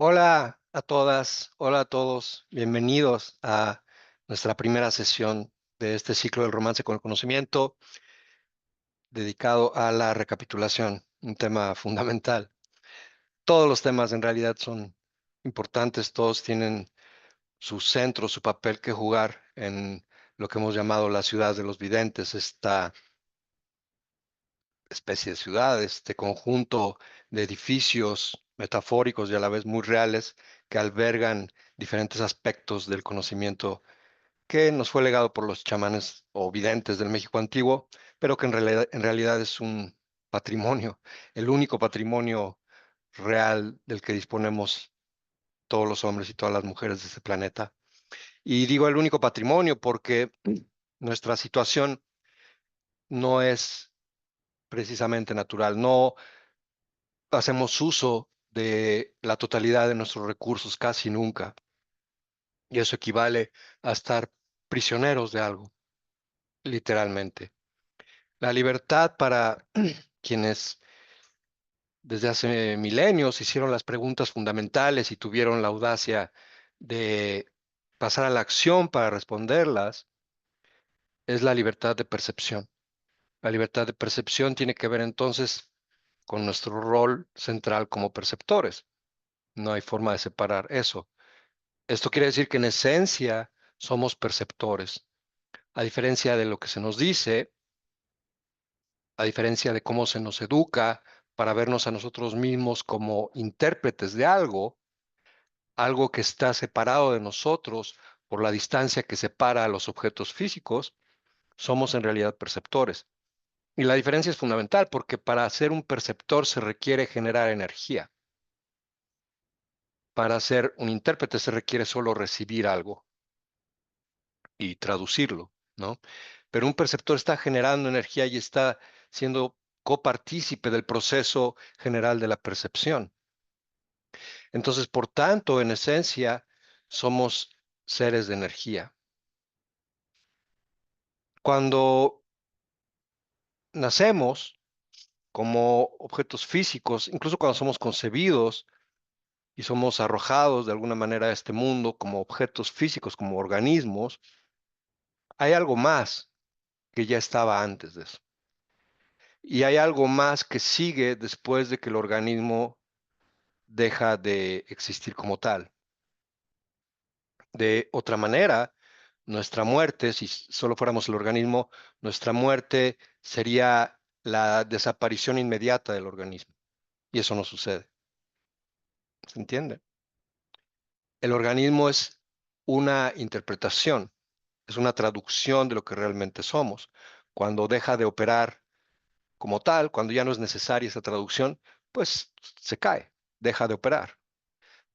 Hola a todas, hola a todos, bienvenidos a nuestra primera sesión de este ciclo del romance con el conocimiento dedicado a la recapitulación, un tema fundamental. Todos los temas en realidad son importantes, todos tienen su centro, su papel que jugar en lo que hemos llamado la ciudad de los videntes, esta especie de ciudad, este conjunto de edificios metafóricos y a la vez muy reales que albergan diferentes aspectos del conocimiento que nos fue legado por los chamanes o videntes del México antiguo, pero que en realidad es un patrimonio, el único patrimonio real del que disponemos todos los hombres y todas las mujeres de este planeta. Y digo el único patrimonio porque nuestra situación no es precisamente natural, no hacemos uso de la totalidad de nuestros recursos casi nunca, y eso equivale a estar prisioneros de algo, literalmente. La libertad para quienes desde hace milenios hicieron las preguntas fundamentales y tuvieron la audacia de pasar a la acción para responderlas, es la libertad de percepción. La libertad de percepción tiene que ver entonces con nuestro rol central como perceptores. No hay forma de separar eso. Esto quiere decir que en esencia somos perceptores. A diferencia de lo que se nos dice, a diferencia de cómo se nos educa para vernos a nosotros mismos como intérpretes de algo, algo que está separado de nosotros por la distancia que separa a los objetos físicos, somos en realidad perceptores. Y la diferencia es fundamental porque para ser un perceptor se requiere generar energía. Para ser un intérprete se requiere solo recibir algo y traducirlo, ¿no? Pero un perceptor está generando energía y está siendo copartícipe del proceso general de la percepción. Entonces, por tanto, en esencia, somos seres de energía. Cuando nacemos como objetos físicos, incluso cuando somos concebidos y somos arrojados de alguna manera a este mundo como objetos físicos, como organismos, hay algo más que ya estaba antes de eso. Y hay algo más que sigue después de que el organismo deja de existir como tal. De otra manera, nuestra muerte, si solo fuéramos el organismo, nuestra muerte sería la desaparición inmediata del organismo. Y eso no sucede. ¿Se entiende? El organismo es una interpretación, es una traducción de lo que realmente somos. Cuando deja de operar como tal, cuando ya no es necesaria esa traducción, pues se cae, deja de operar.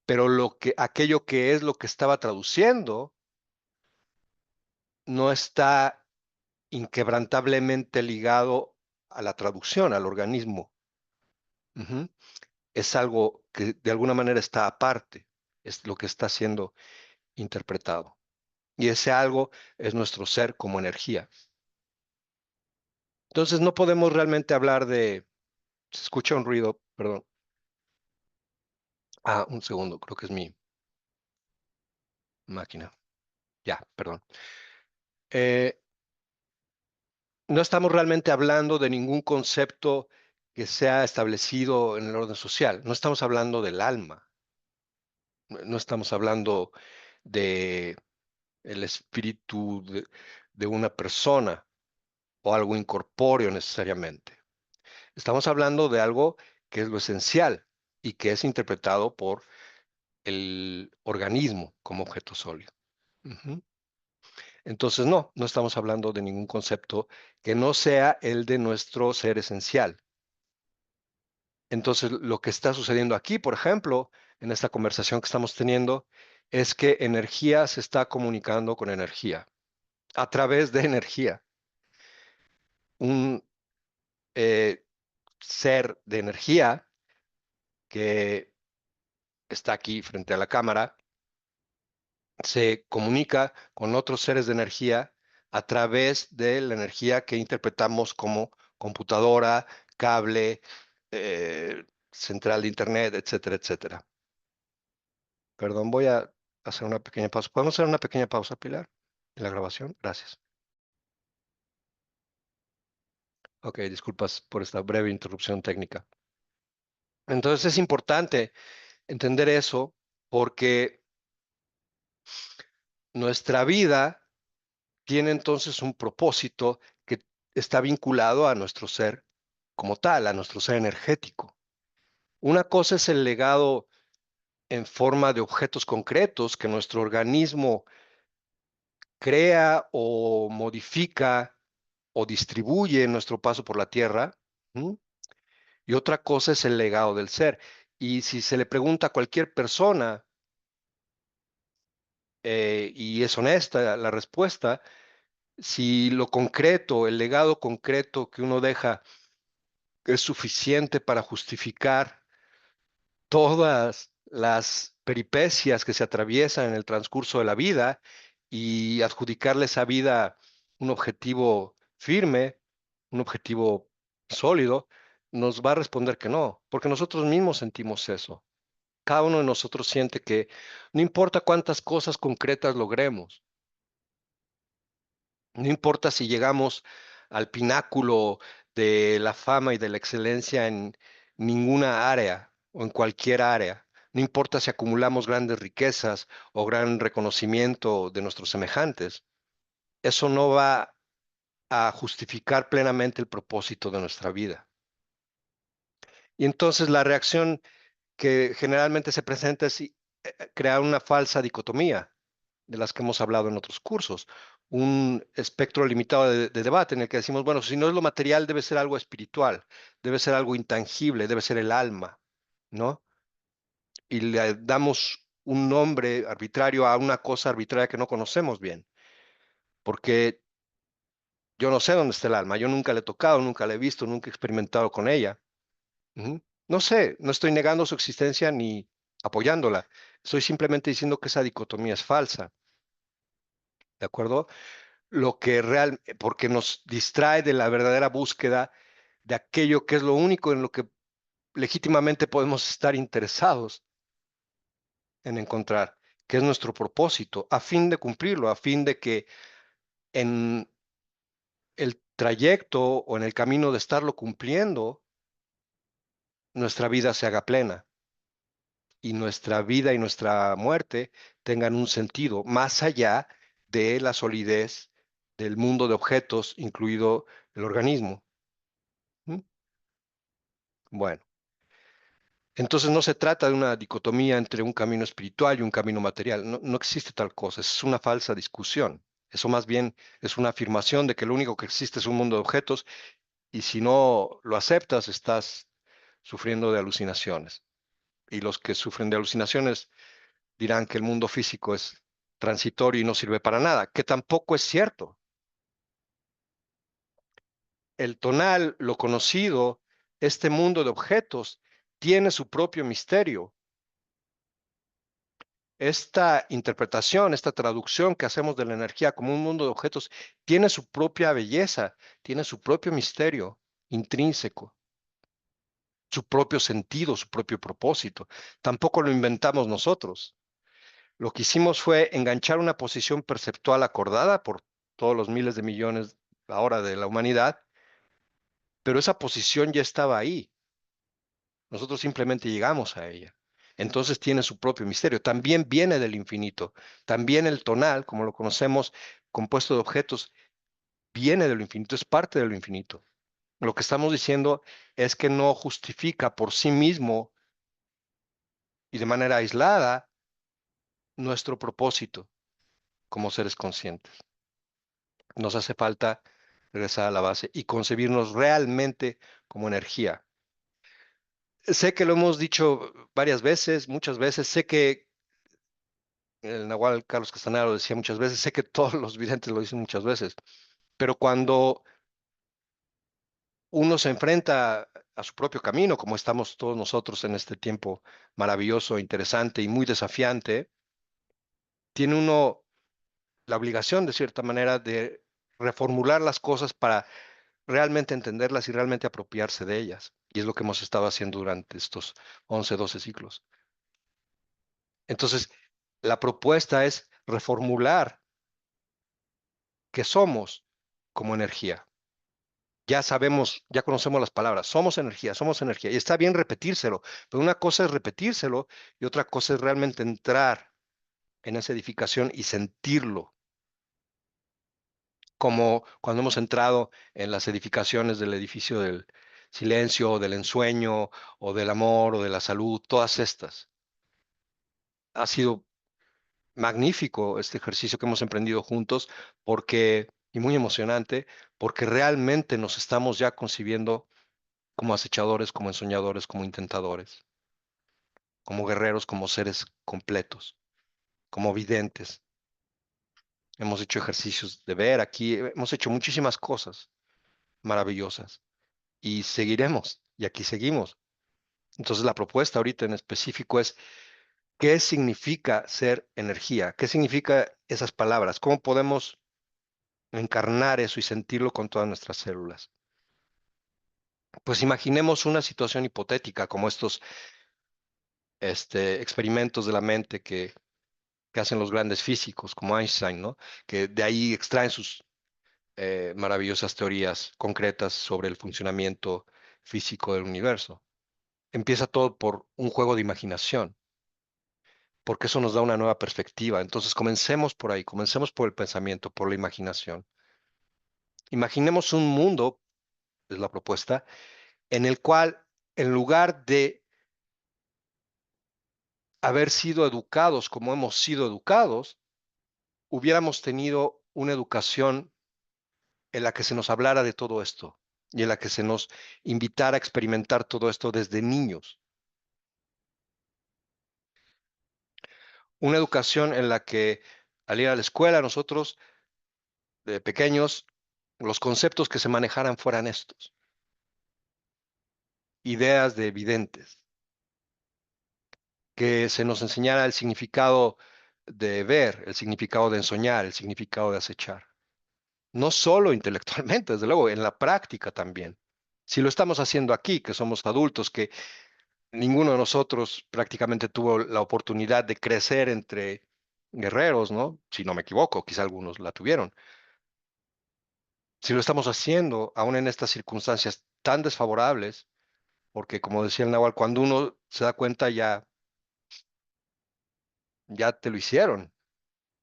Pero aquello que es lo que estaba traduciendo no está inquebrantablemente ligado a la traducción, al organismo. Ujú. Es algo que de alguna manera está aparte, es lo que está siendo interpretado. Y ese algo es nuestro ser como energía. Entonces no podemos realmente hablar de, se escucha un ruido, perdón. Un segundo, creo que es mi máquina. Ya, perdón. Eh, no estamos realmente hablando de ningún concepto que sea establecido en el orden social. No estamos hablando del alma. No estamos hablando de el espíritu de una persona o algo incorpóreo necesariamente. Estamos hablando de algo que es lo esencial y que es interpretado por el organismo como objeto sólido. Ujú. Entonces, no estamos hablando de ningún concepto que no sea el de nuestro ser esencial. Entonces, lo que está sucediendo aquí, por ejemplo, en esta conversación que estamos teniendo, es que energía se está comunicando con energía, a través de energía. Un ser de energía que está aquí frente a la cámara se comunica con otros seres de energía a través de la energía que interpretamos como computadora, cable, central de internet, etcétera, etcétera. Perdón, voy a hacer una pequeña pausa. ¿Podemos hacer una pequeña pausa, Pilar, en la grabación? Gracias. Ok, disculpas por esta breve interrupción técnica. Entonces es importante entender eso porque nuestra vida tiene entonces un propósito que está vinculado a nuestro ser como tal, a nuestro ser energético. Una cosa es el legado en forma de objetos concretos que nuestro organismo crea o modifica o distribuye en nuestro paso por la Tierra. ¿M? Y otra cosa es el legado del ser. Y si se le pregunta a cualquier persona, y es honesta la respuesta, si lo concreto, el legado concreto que uno deja es suficiente para justificar todas las peripecias que se atraviesan en el transcurso de la vida y adjudicarle a esa vida un objetivo firme, un objetivo sólido, nos va a responder que no, porque nosotros mismos sentimos eso. Cada uno de nosotros siente que no importa cuántas cosas concretas logremos, no importa si llegamos al pináculo de la fama y de la excelencia en ninguna área o en cualquier área. No importa si acumulamos grandes riquezas o gran reconocimiento de nuestros semejantes. Eso no va a justificar plenamente el propósito de nuestra vida. Y entonces la reacción que generalmente se presenta es crear una falsa dicotomía de las que hemos hablado en otros cursos, un espectro limitado de debate en el que decimos, bueno, si no es lo material, debe ser algo espiritual, debe ser algo intangible, debe ser el alma, ¿no? Y le damos un nombre arbitrario a una cosa arbitraria que no conocemos bien, porque yo no sé dónde está el alma, yo nunca la he tocado, nunca la he visto, nunca he experimentado con ella. Ujú. No sé, no estoy negando su existencia ni apoyándola, estoy simplemente diciendo que esa dicotomía es falsa, ¿de acuerdo? Lo que real, porque nos distrae de la verdadera búsqueda de aquello que es lo único en lo que legítimamente podemos estar interesados en encontrar, que es nuestro propósito, a fin de cumplirlo, a fin de que en el trayecto o en el camino de estarlo cumpliendo, nuestra vida se haga plena y nuestra vida y nuestra muerte tengan un sentido más allá de la solidez del mundo de objetos, incluido el organismo. ¿Mm? Bueno. Entonces no se trata de una dicotomía entre un camino espiritual y un camino material. No, no existe tal cosa. Es una falsa discusión. Eso más bien es una afirmación de que lo único que existe es un mundo de objetos y si no lo aceptas estás sufriendo de alucinaciones. Y los que sufren de alucinaciones dirán que el mundo físico es transitorio y no sirve para nada, que tampoco es cierto. El tonal, lo conocido, este mundo de objetos, tiene su propio misterio. Esta interpretación, esta traducción que hacemos de la energía como un mundo de objetos, tiene su propia belleza, tiene su propio misterio intrínseco, su propio sentido, su propio propósito. Tampoco lo inventamos nosotros. Lo que hicimos fue enganchar una posición perceptual acordada por todos los miles de millones ahora de la humanidad, pero esa posición ya estaba ahí. Nosotros simplemente llegamos a ella. Entonces tiene su propio misterio. También viene del infinito. También el tonal, como lo conocemos, compuesto de objetos, viene de lo infinito, es parte de lo infinito. Lo que estamos diciendo es que no justifica por sí mismo y de manera aislada nuestro propósito como seres conscientes. Nos hace falta regresar a la base y concebirnos realmente como energía. Sé que lo hemos dicho varias veces, muchas veces, sé que el Nahual Carlos Castaneda lo decía muchas veces, sé que todos los videntes lo dicen muchas veces, pero cuando uno se enfrenta a su propio camino, como estamos todos nosotros en este tiempo maravilloso, interesante y muy desafiante, tiene uno la obligación, de cierta manera, de reformular las cosas para realmente entenderlas y realmente apropiarse de ellas. Y es lo que hemos estado haciendo durante estos 11, 12 ciclos. Entonces, la propuesta es reformular qué somos como energía. Ya sabemos, ya conocemos las palabras, somos energía, y está bien repetírselo, pero una cosa es repetírselo y otra cosa es realmente entrar en esa edificación y sentirlo, como cuando hemos entrado en las edificaciones del edificio del silencio, o del ensueño, o del amor, o de la salud, todas estas. Ha sido magnífico este ejercicio que hemos emprendido juntos porque, y muy emocionante, porque realmente nos estamos ya concibiendo como acechadores, como ensoñadores, como intentadores, como guerreros, como seres completos, como videntes. Hemos hecho ejercicios de ver aquí, hemos hecho muchísimas cosas maravillosas y seguiremos, y aquí seguimos. Entonces la propuesta ahorita en específico es, ¿qué significa ser energía? ¿Qué significa esas palabras? ¿Cómo podemos encarnar eso y sentirlo con todas nuestras células? Pues imaginemos una situación hipotética como estos experimentos de la mente que hacen los grandes físicos como Einstein, ¿no? Que de ahí extraen sus maravillosas teorías concretas sobre el funcionamiento físico del universo. Empieza todo por un juego de imaginación, porque eso nos da una nueva perspectiva. Entonces comencemos por ahí, comencemos por el pensamiento, por la imaginación. Imaginemos un mundo, es la propuesta, en el cual en lugar de haber sido educados como hemos sido educados, hubiéramos tenido una educación en la que se nos hablara de todo esto y en la que se nos invitara a experimentar todo esto desde niños. Una educación en la que al ir a la escuela nosotros, de pequeños, los conceptos que se manejaran fueran estos, ideas de evidentes, que se nos enseñara el significado de ver, el significado de ensoñar, el significado de acechar. No solo intelectualmente, desde luego, en la práctica también. Si lo estamos haciendo aquí, que somos adultos, que ninguno de nosotros prácticamente tuvo la oportunidad de crecer entre guerreros, ¿no? Si no me equivoco, quizá algunos la tuvieron. Si lo estamos haciendo, aún en estas circunstancias tan desfavorables, porque como decía el Nahual, cuando uno se da cuenta ya te lo hicieron,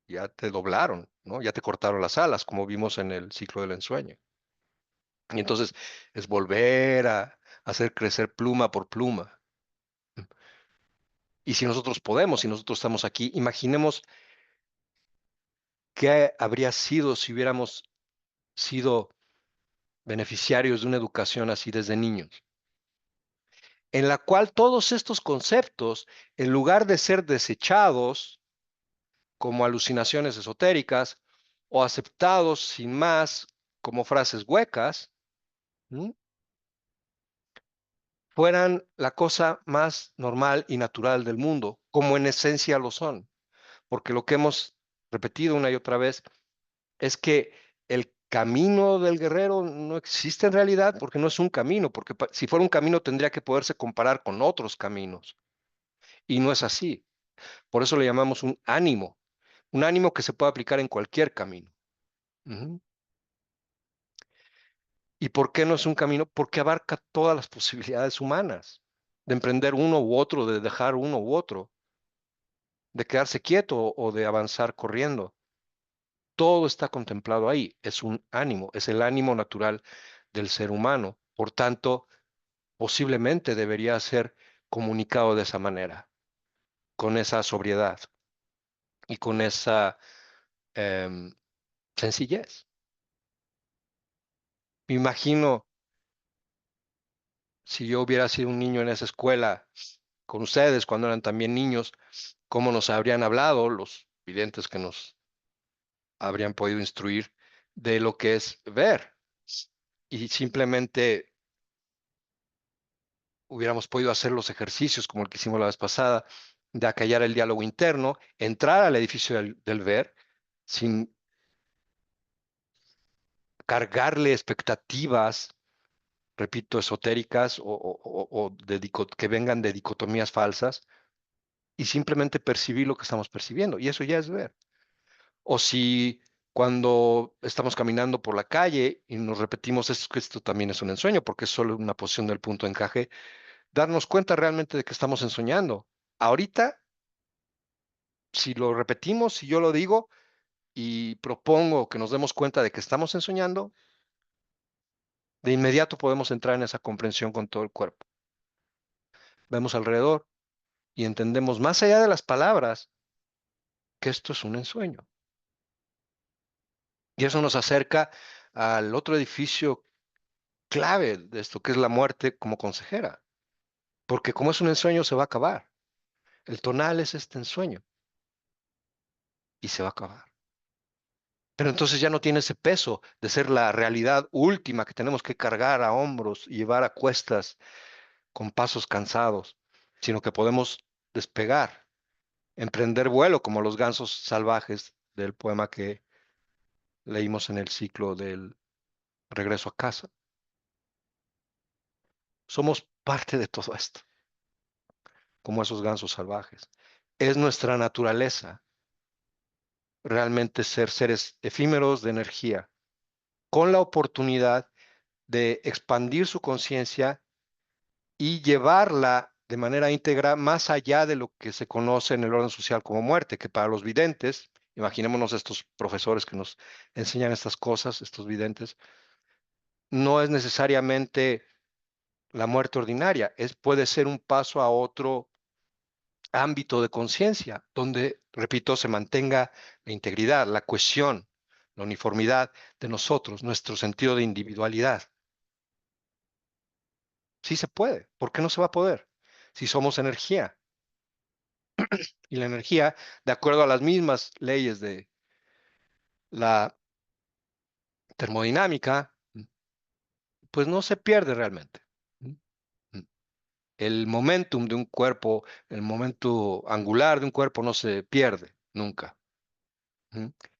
ya te doblaron, ¿no? Ya te cortaron las alas, como vimos en el ciclo del ensueño. Y entonces es volver a hacer crecer pluma por pluma. Y si nosotros podemos, si nosotros estamos aquí, imaginemos qué habría sido si hubiéramos sido beneficiarios de una educación así desde niños, en la cual todos estos conceptos, en lugar de ser desechados como alucinaciones esotéricas o aceptados sin más como frases huecas, ¿m? Fueran la cosa más normal y natural del mundo, como en esencia lo son. Porque lo que hemos repetido una y otra vez es que el camino del guerrero no existe en realidad, porque no es un camino, porque si fuera un camino tendría que poderse comparar con otros caminos, y no es así. Por eso le llamamos un ánimo que se puede aplicar en cualquier camino. Ujú. ¿Y por qué no es un camino? Porque abarca todas las posibilidades humanas, de emprender uno u otro, de dejar uno u otro, de quedarse quieto o de avanzar corriendo. Todo está contemplado ahí. Es un ánimo, es el ánimo natural del ser humano. Por tanto, posiblemente debería ser comunicado de esa manera, con esa sobriedad y con esa em, sencillez. Me imagino si yo hubiera sido un niño en esa escuela con ustedes cuando eran también niños, cómo nos habrían hablado los videntes que nos habrían podido instruir de lo que es ver. Y simplemente hubiéramos podido hacer los ejercicios como el que hicimos la vez pasada, de acallar el diálogo interno, entrar al edificio del ver sin cargarle expectativas, repito, esotéricas o que vengan de dicotomías falsas y simplemente percibir lo que estamos percibiendo, y eso ya es ver. O si cuando estamos caminando por la calle y nos repetimos que esto también es un ensueño, porque es solo una posición del punto de encaje, darnos cuenta realmente de que estamos ensoñando. Ahorita, si lo repetimos, si yo lo digo y propongo que nos demos cuenta de que estamos ensoñando, de inmediato podemos entrar en esa comprensión con todo el cuerpo. Vemos alrededor y entendemos más allá de las palabras que esto es un ensueño. Y eso nos acerca al otro edificio clave de esto, que es la muerte como consejera. Porque como es un ensueño, se va a acabar. El tonal es este ensueño y se va a acabar. Pero entonces ya no tiene ese peso de ser la realidad última que tenemos que cargar a hombros y llevar a cuestas con pasos cansados, sino que podemos despegar, emprender vuelo como los gansos salvajes del poema que leímos en el ciclo del regreso a casa. Somos parte de todo esto, como esos gansos salvajes. Es nuestra naturaleza realmente ser seres efímeros de energía, con la oportunidad de expandir su conciencia y llevarla de manera íntegra más allá de lo que se conoce en el orden social como muerte, que para los videntes, imaginémonos estos profesores que nos enseñan estas cosas, estos videntes, no es necesariamente la muerte ordinaria, puede ser un paso a otro ámbito de conciencia, donde, repito, se mantenga la integridad, la cohesión, la uniformidad de nosotros, nuestro sentido de individualidad. Sí se puede. ¿Por qué no se va a poder? Si somos energía. Y la energía, de acuerdo a las mismas leyes de la termodinámica, pues no se pierde realmente. El momentum de un cuerpo, el momento angular de un cuerpo no se pierde nunca.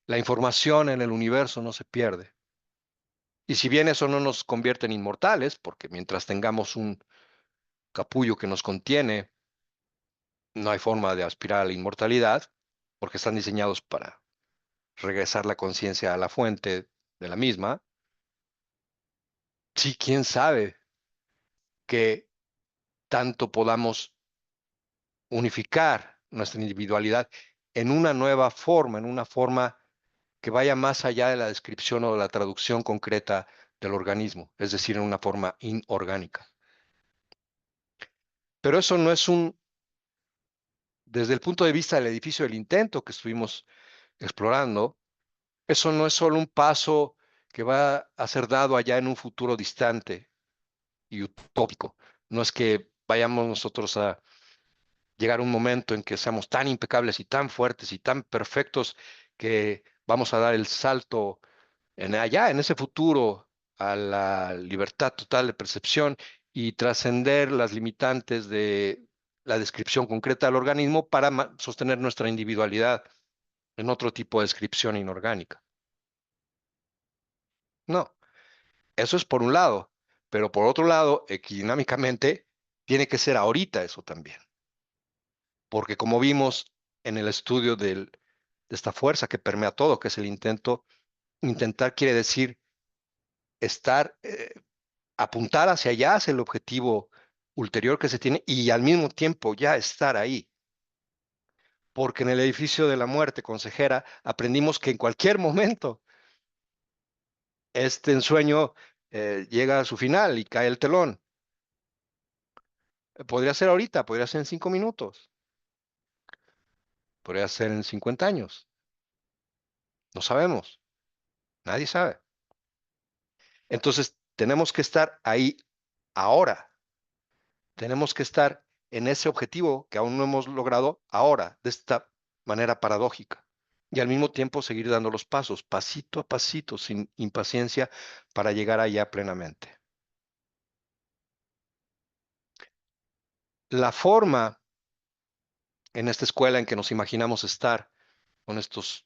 La información en el universo no se pierde. Y si bien eso no nos convierte en inmortales, porque mientras tengamos un capullo que nos contiene, no hay forma de aspirar a la inmortalidad, porque están diseñados para regresar la conciencia a la fuente de la misma. Sí, quién sabe que tanto podamos unificar nuestra individualidad en una nueva forma, en una forma que vaya más allá de la descripción o de la traducción concreta del organismo, es decir, en una forma inorgánica. Pero eso no es desde el punto de vista del edificio del intento que estuvimos explorando, eso no es solo un paso que va a ser dado allá en un futuro distante y utópico. No es que vayamos nosotros a llegar a un momento en que seamos tan impecables y tan fuertes y tan perfectos que vamos a dar el salto en allá, en ese futuro, a la libertad total de percepción y trascender las limitantes de la descripción concreta del organismo para sostener nuestra individualidad en otro tipo de descripción inorgánica. No, eso es por un lado, pero por otro lado, equidinámicamente, tiene que ser ahorita eso también, porque como vimos en el estudio de esta fuerza que permea todo, que es el intento, intentar quiere decir estar, apuntar hacia allá, hacia el objetivo ulterior que se tiene y al mismo tiempo ya estar ahí. Porque en el edificio de la muerte, consejera, aprendimos que en cualquier momento este ensueño llega a su final y cae el telón. Podría ser ahorita, podría ser en 5 minutos, podría ser en 50 años. No sabemos, nadie sabe. Entonces, tenemos que estar ahí ahora. Tenemos que estar en ese objetivo que aún no hemos logrado ahora, de esta manera paradójica. Y al mismo tiempo seguir dando los pasos, pasito a pasito, sin impaciencia, para llegar allá plenamente. La forma en esta escuela en que nos imaginamos estar con estos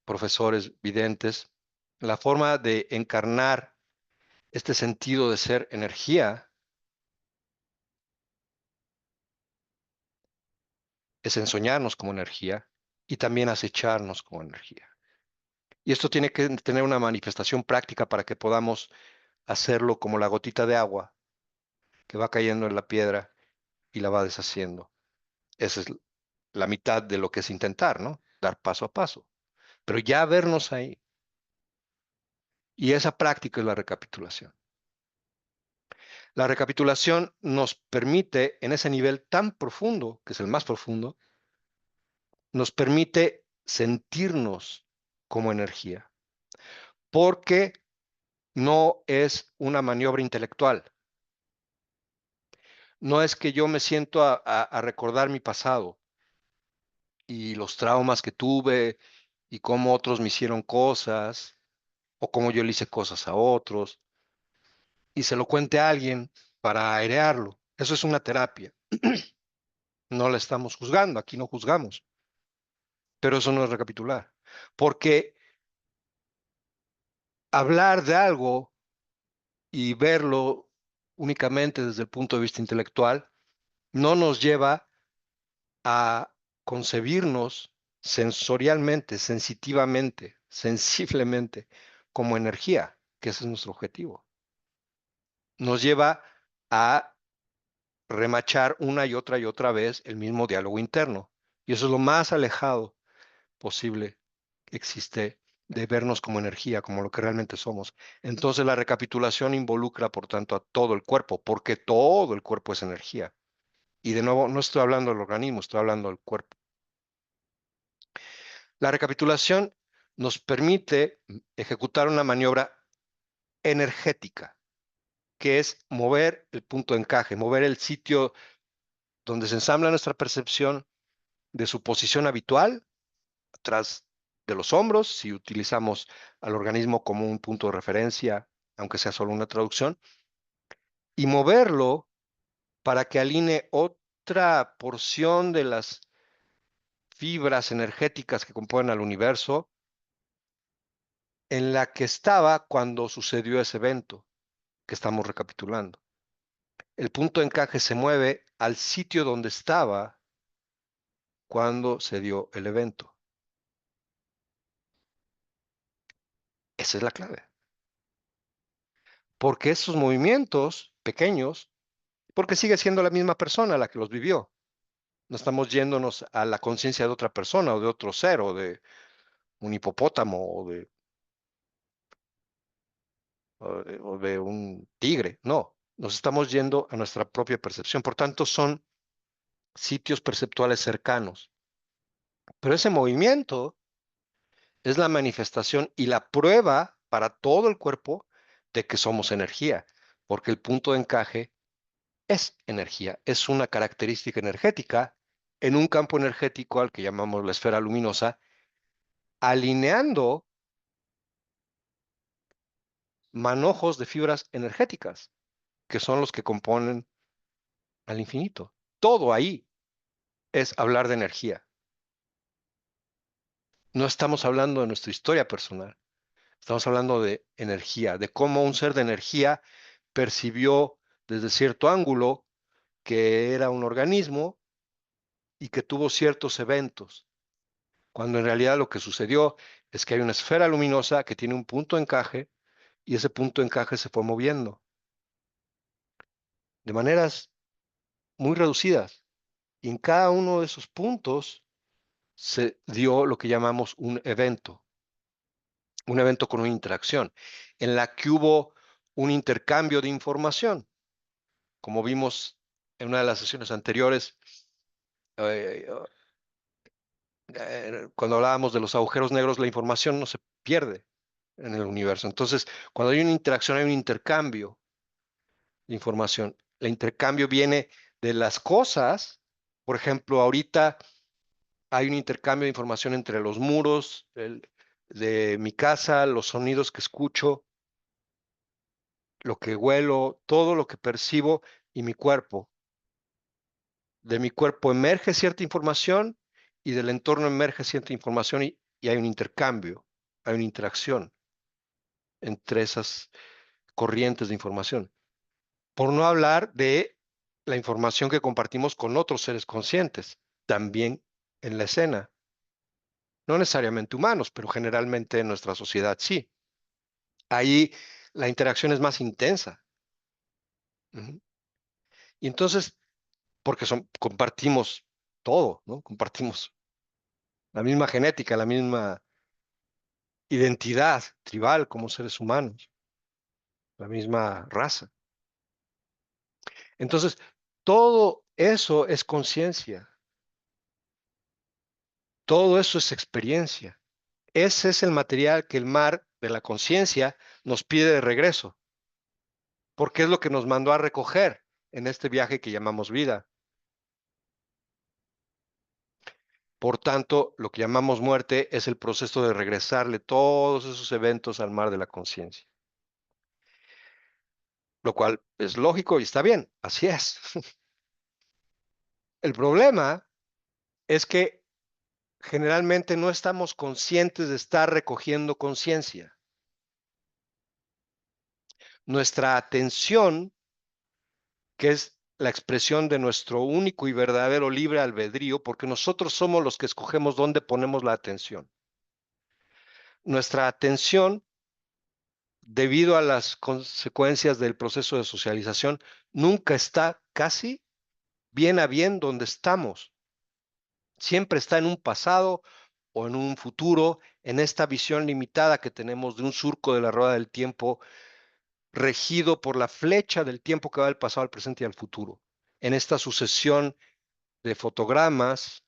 profesores videntes, la forma de encarnar este sentido de ser energía es ensoñarnos como energía y también acecharnos como energía. Y esto tiene que tener una manifestación práctica para que podamos hacerlo como la gotita de agua que va cayendo en la piedra y la va deshaciendo. Esa es la mitad de lo que es intentar, ¿no? Dar paso a paso. Pero ya vernos ahí. Y esa práctica es la recapitulación. La recapitulación nos permite, en ese nivel tan profundo, que es el más profundo, nos permite sentirnos como energía, porque no es una maniobra intelectual. No es que yo me siento a recordar mi pasado y los traumas que tuve y cómo otros me hicieron cosas o cómo yo le hice cosas a otros y se lo cuente a alguien para airearlo. Eso es una terapia. No la estamos juzgando, aquí no juzgamos, pero eso no es recapitular. Porque hablar de algo y verlo únicamente desde el punto de vista intelectual no nos lleva a concebirnos sensorialmente, sensitivamente, sensiblemente, como energía, que ese es nuestro objetivo. Nos lleva a remachar una y otra vez el mismo diálogo interno. Y eso es lo más alejado posible que existe de vernos como energía, como lo que realmente somos. Entonces la recapitulación involucra, por tanto, a todo el cuerpo, porque todo el cuerpo es energía. Y de nuevo, no estoy hablando del organismo, estoy hablando del cuerpo. La recapitulación nos permite ejecutar una maniobra energética, que es mover el punto de encaje, mover el sitio donde se ensambla nuestra percepción de su posición habitual, atrás de los hombros, si utilizamos al organismo como un punto de referencia, aunque sea solo una traducción, y moverlo para que alinee otra porción de las fibras energéticas que componen al universo en la que estaba cuando sucedió ese evento que estamos recapitulando. El punto de encaje se mueve al sitio donde estaba cuando se dio el evento. Esa es la clave. Porque esos movimientos pequeños, porque sigue siendo la misma persona la que los vivió. No estamos yéndonos a la conciencia de otra persona o de otro ser o de un hipopótamo o de un tigre. No, nos estamos yendo a nuestra propia percepción. Por tanto, son sitios perceptuales cercanos. Pero ese movimiento es la manifestación y la prueba para todo el cuerpo de que somos energía, porque el punto de encaje es energía, es una característica energética en un campo energético al que llamamos la esfera luminosa, alineando manojos de fibras energéticas, que son los que componen al infinito. Todo ahí es hablar de energía. No estamos hablando de nuestra historia personal, estamos hablando de energía, de cómo un ser de energía percibió desde cierto ángulo que era un organismo y que tuvo ciertos eventos, cuando en realidad lo que sucedió es que hay una esfera luminosa que tiene un punto de encaje y ese punto de encaje se fue moviendo de maneras muy reducidas. Y en cada uno de esos puntos se dio lo que llamamos un evento con una interacción, en la que hubo un intercambio de información. Como vimos en una de las sesiones anteriores, eh, cuando hablábamos de los agujeros negros, la información no se pierde en el universo. Entonces, cuando hay una interacción, hay un intercambio de información. El intercambio viene de las cosas. Por ejemplo, ahorita hay un intercambio de información entre los muros de mi casa, los sonidos que escucho, lo que huelo, todo lo que percibo y mi cuerpo. De mi cuerpo emerge cierta información y del entorno emerge cierta información y hay un intercambio, hay una interacción entre esas corrientes de información. Por no hablar de la información que compartimos con otros seres conscientes. también en la escena. No necesariamente humanos, pero generalmente en nuestra sociedad sí. Ahí la interacción es más intensa. Ujú. Y entonces, porque compartimos todo, ¿no? Compartimos la misma genética, la misma identidad tribal como seres humanos, la misma raza. Entonces, todo eso es conciencia, todo eso es experiencia. Ese es el material que el mar de la conciencia nos pide de regreso, porque es lo que nos mandó a recoger en este viaje que llamamos vida. Por tanto, lo que llamamos muerte es el proceso de regresarle todos esos eventos al mar de la conciencia, lo cual es lógico y está bien, así es. El problema es que generalmente no estamos conscientes de estar recogiendo conciencia. Nuestra atención, que es la expresión de nuestro único y verdadero libre albedrío, porque nosotros somos los que escogemos dónde ponemos la atención. Nuestra atención, debido a las consecuencias del proceso de socialización, nunca está casi bien a bien donde estamos. Siempre está en un pasado o en un futuro, en esta visión limitada que tenemos de un surco de la rueda del tiempo regido por la flecha del tiempo que va del pasado al presente y al futuro, en esta sucesión de fotogramas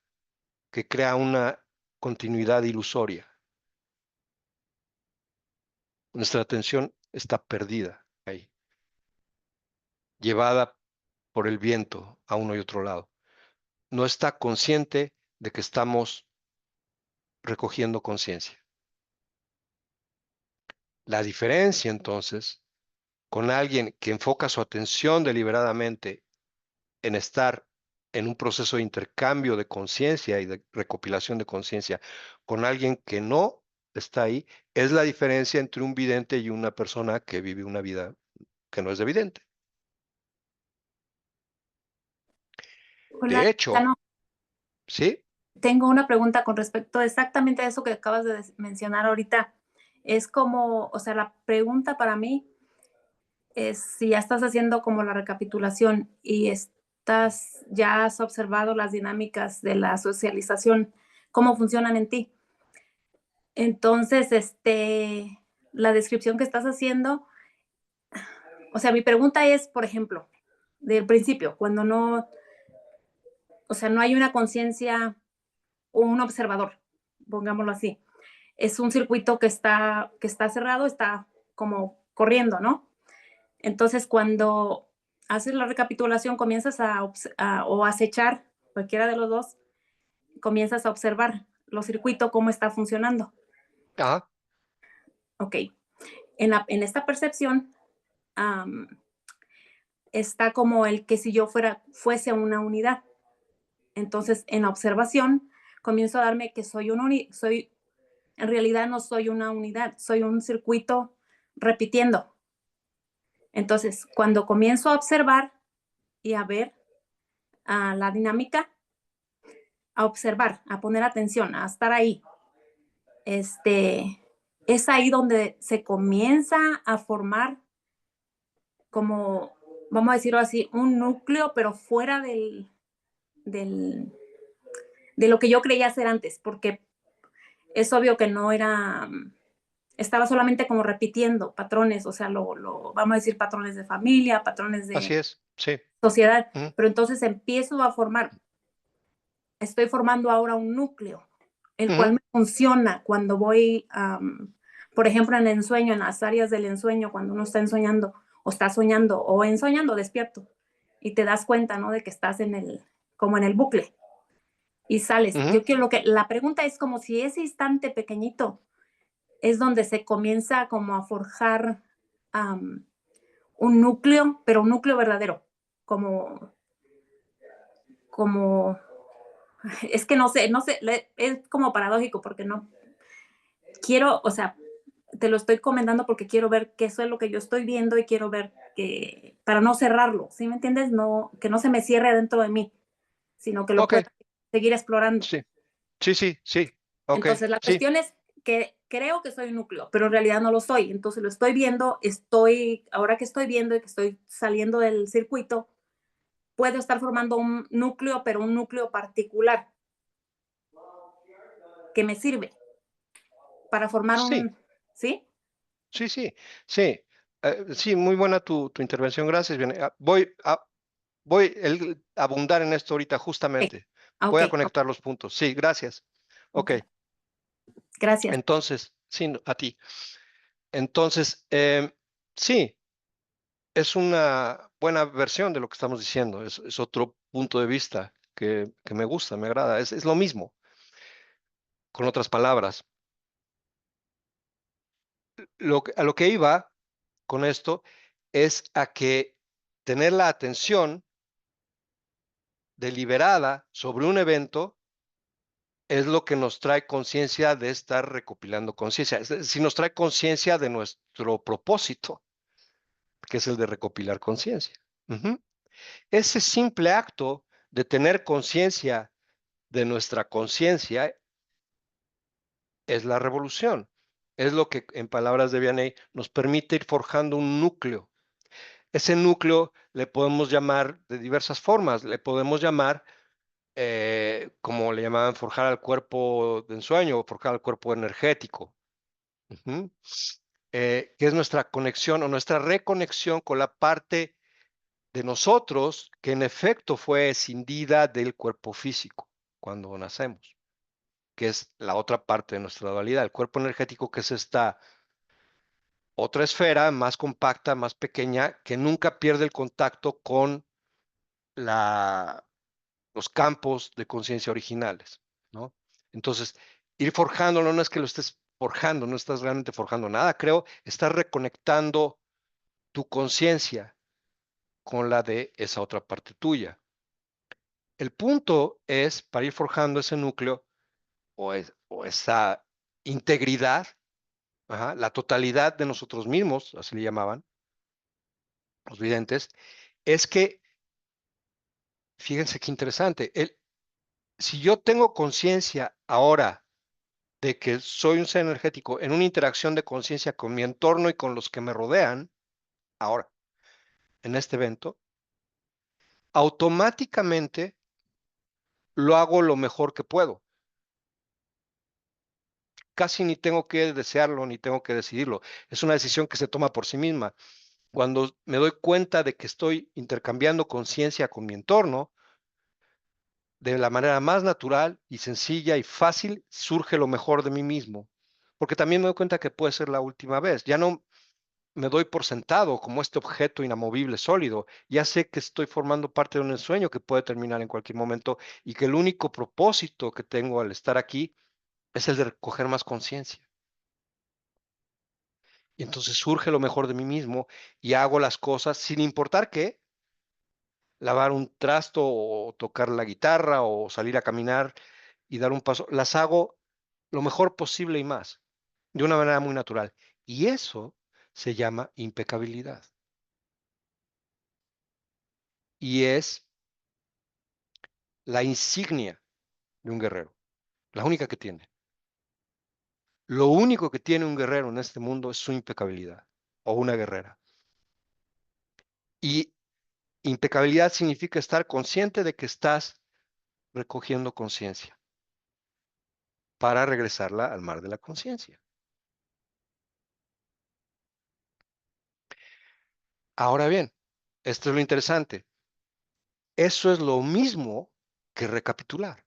que crea una continuidad ilusoria. Nuestra atención está perdida ahí, llevada por el viento a uno y otro lado. No está consciente de que estamos recogiendo conciencia. La diferencia entonces con alguien que enfoca su atención deliberadamente en estar en un proceso de intercambio de conciencia y de recopilación de conciencia con alguien que no está ahí, es la diferencia entre un vidente y una persona que vive una vida que no es de vidente. Hola, De hecho, Cano. sí, Tengo una pregunta con respecto exactamente a eso que acabas de mencionar ahorita. Es como, o sea, la pregunta para mí es si ya estás haciendo como la recapitulación y ya has observado las dinámicas de la socialización, cómo funcionan en ti. Entonces, la descripción que estás haciendo, o sea, mi pregunta es, por ejemplo, del principio, cuando no, o sea, no hay una conciencia o un observador, pongámoslo así. Es un circuito que está cerrado, está como corriendo, ¿no? Entonces, cuando haces la recapitulación, comienzas o acechar, cualquiera de los dos, comienzas a observar los circuitos, cómo está funcionando. ajá, Ok. En esta percepción um, está como el que si yo fuese una unidad. Entonces, en la observación, comienzo a darme que en realidad no soy una unidad, soy un circuito repitiendo. Entonces, cuando comienzo a observar y a ver la dinámica, a observar, a poner atención, a estar ahí, es ahí donde se comienza a formar como, vamos a decirlo así, un núcleo, pero fuera del, de lo que yo creía ser antes, porque es obvio que no era, estaba solamente como repitiendo patrones, o sea, vamos a decir patrones de familia, patrones así de es, sí. sociedad, Ujú, pero entonces empiezo a formar, estoy formando ahora un núcleo, el ujú, cual me funciona cuando voy, por ejemplo, en el ensueño, en las áreas del ensueño, cuando uno está ensoñando o está soñando o ensoñando despierto y te das cuenta, ¿no? De que estás como en el bucle y sales. ujú. La pregunta es como si ese instante pequeñito es donde se comienza como a forjar un núcleo, pero un núcleo verdadero, como, como, es que no sé, es como paradójico porque no quiero, o sea, te lo estoy comentando porque quiero ver que eso es lo que yo estoy viendo y quiero ver para no cerrarlo, ¿sí me entiendes? No, que no se me cierre dentro de mí, sino que lo Ok, pueda. seguir explorando. Sí, sí, sí, sí. Ok, Entonces, la sí, cuestión es que creo que soy un núcleo, pero en realidad no lo soy. Entonces, lo estoy viendo, ahora que estoy viendo y que estoy saliendo del circuito, puedo estar formando un núcleo, pero un núcleo particular que me sirve para formar sí, un, ¿sí? sí, sí, sí. Sí, muy buena tu intervención, gracias. Bien, voy a abundar en esto ahorita, Ok, justamente. ok, Voy a conectar los puntos. Sí, gracias. Ok, ok. Gracias. entonces, sí, a ti. Entonces, sí, es una buena versión de lo que estamos diciendo. Es otro punto de vista que me gusta, me agrada. Es lo mismo, con otras palabras. A lo que iba con esto es a que tener la atención deliberada sobre un evento es lo que nos trae conciencia de estar recopilando conciencia. Es decir, nos trae conciencia de nuestro propósito, que es el de recopilar conciencia. Ujú. Ese simple acto de tener conciencia de nuestra conciencia es la revolución. Es lo que, en palabras de Vianney, nos permite ir forjando un núcleo. Ese núcleo le podemos llamar de diversas formas. Le podemos llamar, como le llamaban, forjar al cuerpo de ensueño o forjar al cuerpo energético. Ujú. Que es nuestra conexión o nuestra reconexión con la parte de nosotros que en efecto fue escindida del cuerpo físico cuando nacemos, que es la otra parte de nuestra dualidad, el cuerpo energético, que es esta otra esfera más compacta, más pequeña, que nunca pierde el contacto con la, los campos de conciencia originales, ¿no? Entonces, ir forjándolo no es que lo estés forjando, no estás realmente forjando nada, creo, estás reconectando tu conciencia con la de esa otra parte tuya. El punto es, para ir forjando ese núcleo o esa integridad, ajá, la totalidad de nosotros mismos, así le llamaban los videntes, es que, fíjense qué interesante, si yo tengo conciencia ahora de que soy un ser energético en una interacción de conciencia con mi entorno y con los que me rodean, ahora, en este evento, automáticamente lo hago lo mejor que puedo. Casi ni tengo que desearlo, ni tengo que decidirlo. Es una decisión que se toma por sí misma. Cuando me doy cuenta de que estoy intercambiando conciencia con mi entorno, de la manera más natural y sencilla y fácil, surge lo mejor de mí mismo. Porque también me doy cuenta que puede ser la última vez. Ya no me doy por sentado como este objeto inamovible, sólido. Ya sé que estoy formando parte de un ensueño que puede terminar en cualquier momento y que el único propósito que tengo al estar aquí es el de recoger más conciencia. Y entonces surge lo mejor de mí mismo y hago las cosas sin importar qué, lavar un trasto o tocar la guitarra o salir a caminar y dar un paso, las hago lo mejor posible y más, de una manera muy natural. Y eso se llama impecabilidad. Y es la insignia de un guerrero, la única que tiene. Lo único que tiene un guerrero en este mundo es su impecabilidad, o una guerrera. Y impecabilidad significa estar consciente de que estás recogiendo conciencia para regresarla al mar de la conciencia. Ahora bien, esto es lo interesante. Eso es lo mismo que recapitular.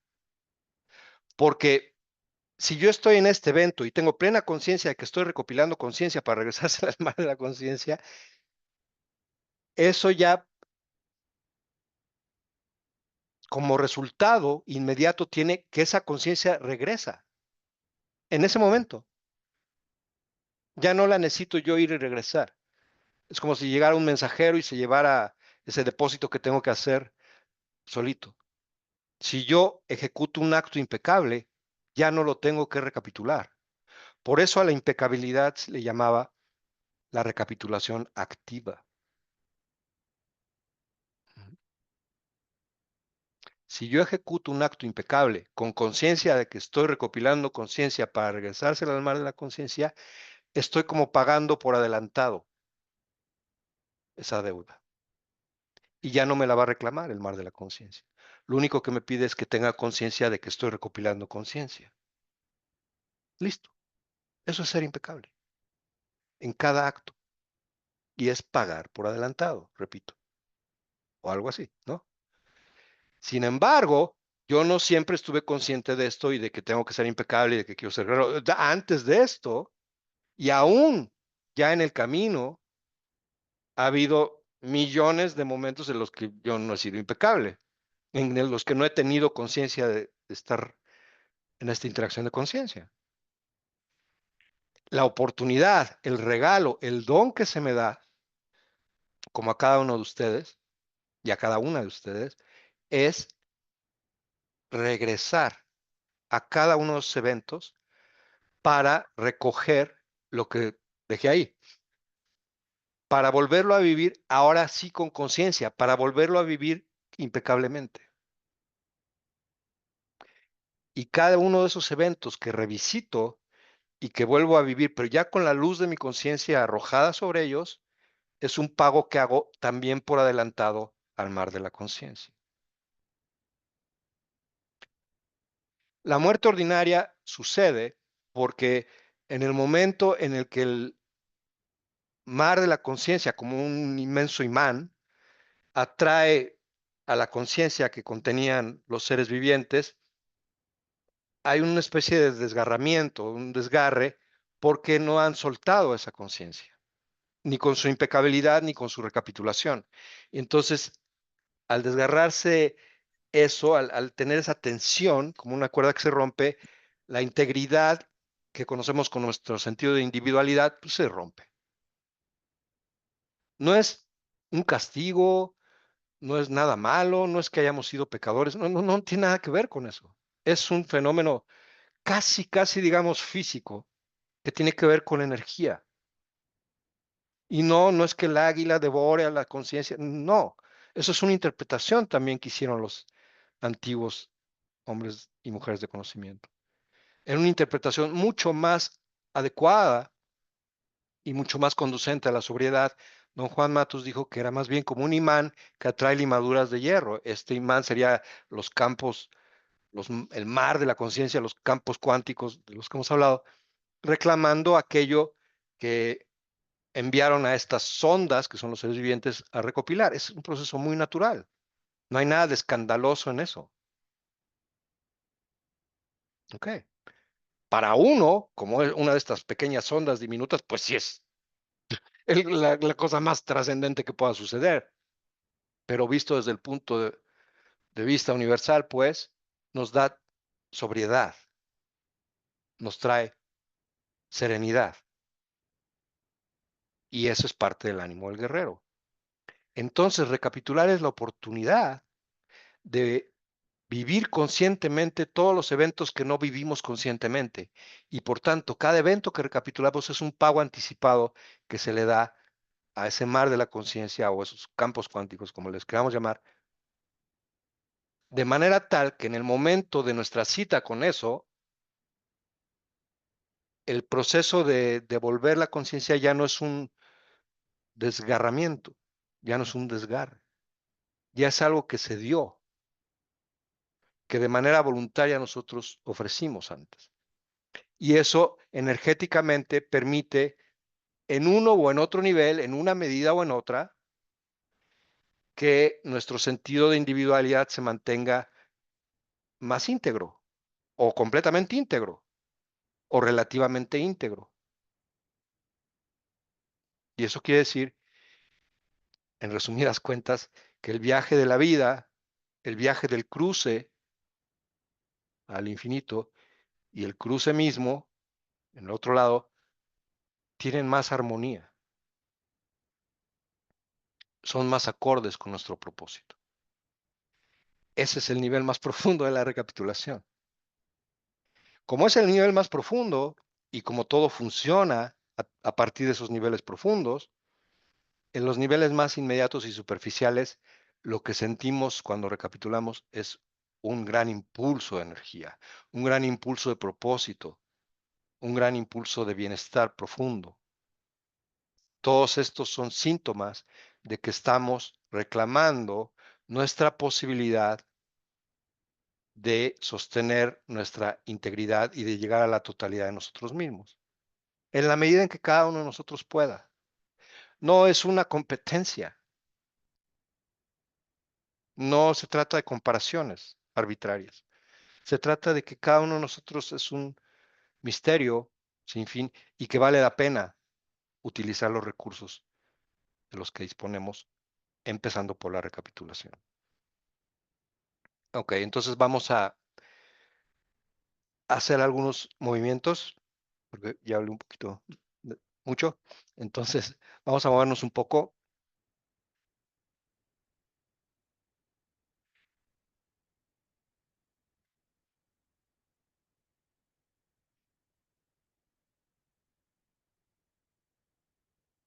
Porque si yo estoy en este evento y tengo plena conciencia de que estoy recopilando conciencia para regresarse al mar de la conciencia, eso ya como resultado inmediato tiene que esa conciencia regresa en ese momento. Ya no la necesito yo ir y regresar. Es como si llegara un mensajero y se llevara ese depósito que tengo que hacer solito. Si yo ejecuto un acto impecable, ya no lo tengo que recapitular. Por eso a la impecabilidad se le llamaba la recapitulación activa. Si yo ejecuto un acto impecable con conciencia de que estoy recopilando conciencia para regresársela al mar de la conciencia, estoy como pagando por adelantado esa deuda. Y ya no me la va a reclamar el mar de la conciencia. Lo único que me pide es que tenga conciencia de que estoy recopilando conciencia. Listo. Eso es ser impecable en cada acto. Y es pagar por adelantado, repito, o algo así, ¿no? Sin embargo, yo no siempre estuve consciente de esto y de que tengo que ser impecable y de que quiero ser guerrero. Antes de esto, y aún ya en el camino, ha habido millones de momentos en los que yo no he sido impecable, en los que no he tenido conciencia de estar en esta interacción de conciencia. La oportunidad, el regalo, el don que se me da, como a cada uno de ustedes y a cada una de ustedes, es regresar a cada uno de esos eventos para recoger lo que dejé ahí, para volverlo a vivir ahora sí con conciencia, para volverlo a vivir impecablemente. Y cada uno de esos eventos que revisito y que vuelvo a vivir, pero ya con la luz de mi conciencia arrojada sobre ellos, es un pago que hago también por adelantado al mar de la conciencia. La muerte ordinaria sucede porque en el momento en el que el mar de la conciencia, como un inmenso imán, atrae a la conciencia que contenían los seres vivientes, hay una especie de desgarramiento, un desgarre, porque no han soltado esa conciencia, ni con su impecabilidad, ni con su recapitulación. Entonces, al desgarrarse eso, al tener esa tensión, como una cuerda que se rompe, la integridad que conocemos con nuestro sentido de individualidad, pues se rompe. No es un castigo, no es nada malo, no es que hayamos sido pecadores, no, no, no tiene nada que ver con eso. Es un fenómeno casi, digamos, físico, que tiene que ver con energía. Y no, no es que el águila devore a la conciencia, no. Eso es una interpretación también que hicieron los antiguos hombres y mujeres de conocimiento. En una interpretación mucho más adecuada y mucho más conducente a la sobriedad. Don Juan Matus dijo que era más bien como un imán que atrae limaduras de hierro. Este imán sería los campos, el mar de la conciencia, los campos cuánticos de los que hemos hablado, reclamando aquello que enviaron a estas sondas, que son los seres vivientes, a recopilar. Es un proceso muy natural. No hay nada de escandaloso en eso. ¿Ok? Para uno, como es una de estas pequeñas ondas diminutas, pues sí es la cosa más trascendente que pueda suceder. Pero visto desde el punto de vista universal, pues nos da sobriedad, nos trae serenidad. Y eso es parte del ánimo del guerrero. Entonces, recapitular es la oportunidad de vivir conscientemente todos los eventos que no vivimos conscientemente. Y por tanto, cada evento que recapitulamos es un pago anticipado que se le da a ese mar de la conciencia o esos campos cuánticos, como les queramos llamar, de manera tal que en el momento de nuestra cita con eso, el proceso de devolver la conciencia ya no es un desgarramiento, ya no es un desgarre, ya es algo que se dio, que de manera voluntaria nosotros ofrecimos antes. Y eso energéticamente permite en uno o en otro nivel, en una medida o en otra, que nuestro sentido de individualidad se mantenga más íntegro o completamente íntegro o relativamente íntegro. Y eso quiere decir, en resumidas cuentas, que el viaje de la vida, el viaje del cruce al infinito y el cruce mismo, en el otro lado, tienen más armonía, son más acordes con nuestro propósito. Ese es el nivel más profundo de la recapitulación. Como es el nivel más profundo y como todo funciona a partir de esos niveles profundos, en los niveles más inmediatos y superficiales, lo que sentimos cuando recapitulamos es un gran impulso de energía, un gran impulso de propósito, un gran impulso de bienestar profundo. Todos estos son síntomas de que estamos reclamando nuestra posibilidad de sostener nuestra integridad y de llegar a la totalidad de nosotros mismos, en la medida en que cada uno de nosotros pueda. No es una competencia, no se trata de comparaciones arbitrarias, se trata de que cada uno de nosotros es un misterio sin fin y que vale la pena utilizar los recursos de los que disponemos, empezando por la recapitulación. Ok, entonces vamos a hacer algunos movimientos, porque ya hablé un poquito, mucho. Entonces, vamos a movernos un poco.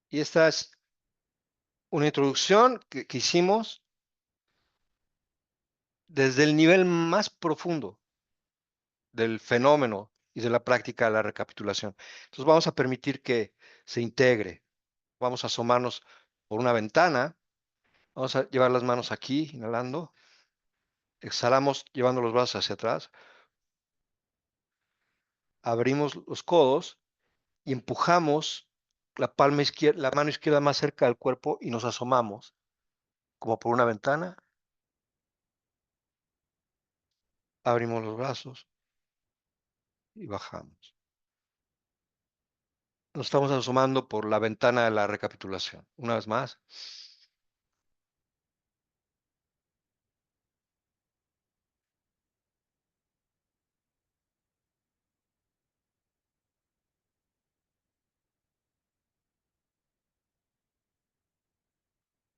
Y esta es una introducción que hicimos desde el nivel más profundo del fenómeno y de la práctica de la recapitulación. Entonces, vamos a permitir que se integre. Vamos a asomarnos por una ventana. Vamos a llevar las manos aquí, inhalando. Exhalamos llevando los brazos hacia atrás. Abrimos los codos y empujamos la palma izquierda, la mano izquierda más cerca del cuerpo y nos asomamos como por una ventana. Abrimos los brazos y bajamos. Nos estamos asomando por la ventana de la recapitulación. Una vez más.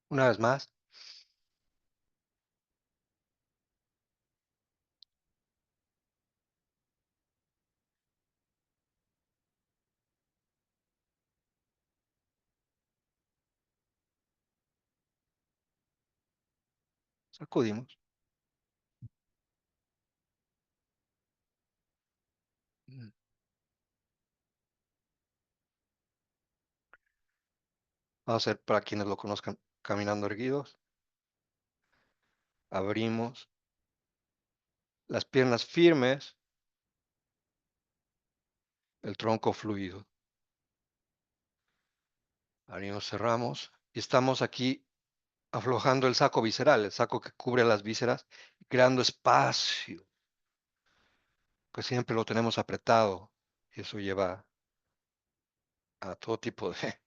Una vez más. Sacudimos. Vamos a hacer para quienes lo conozcan, caminando erguidos. Abrimos las piernas firmes, el tronco fluido. Abrimos, cerramos. Y estamos aquí aflojando el saco visceral, el saco que cubre las vísceras, creando espacio, que siempre lo tenemos apretado. Y eso lleva a todo tipo de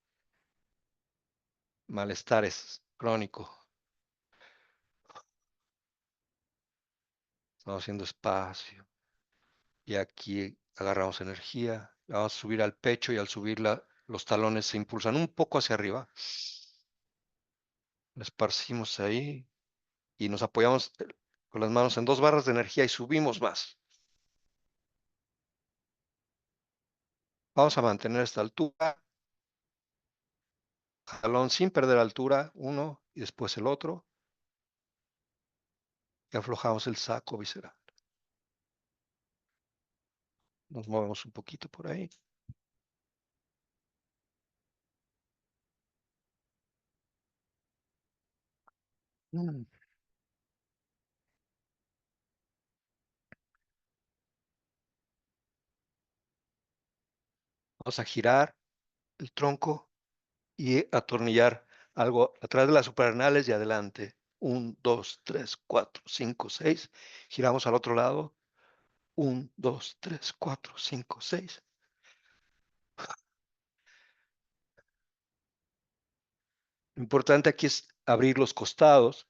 malestares crónicos. Estamos haciendo espacio. Y aquí agarramos energía. Vamos a subir al pecho y al subirla, los talones se impulsan un poco hacia arriba. La esparcimos ahí y nos apoyamos con las manos en dos barras de energía y subimos más. Vamos a mantener esta altura. Jalón sin perder altura, uno y después el otro. Y aflojamos el saco visceral. Nos movemos un poquito por ahí. Mm. Vamos a girar el tronco y atornillar algo atrás de las suprarrenales y adelante. 1, 2, 3, 4, 5, 6. Giramos al otro lado. 1, 2, 3, 4, 5, 6. Lo importante aquí es abrir los costados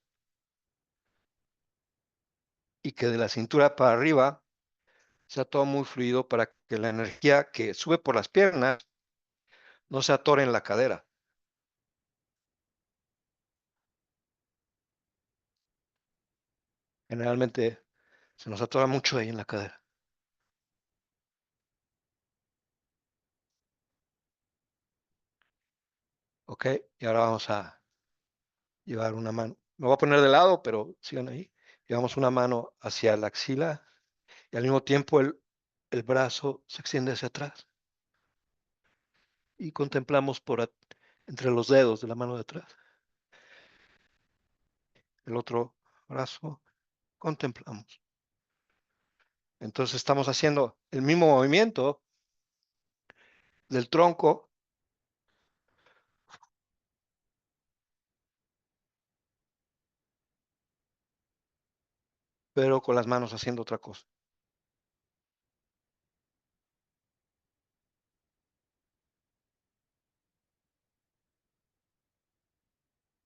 y que de la cintura para arriba sea todo muy fluido para que la energía que sube por las piernas no se atore en la cadera. Generalmente se nos atora mucho ahí en la cadera. ¿Ok? Y ahora vamos a llevar una mano. Me voy a poner de lado, pero sigan ahí. Llevamos una mano hacia la axila y al mismo tiempo el brazo se extiende hacia atrás y contemplamos entre los dedos de la mano de atrás. El otro brazo, contemplamos. Entonces estamos haciendo el mismo movimiento del tronco, pero con las manos haciendo otra cosa.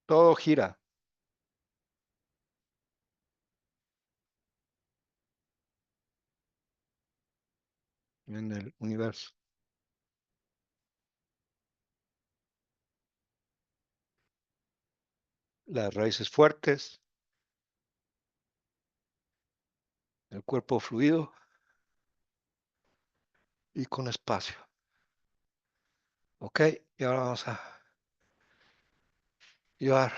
Todo gira en el universo. Las raíces fuertes, el cuerpo fluido y con espacio. Ok, y ahora vamos a llevar,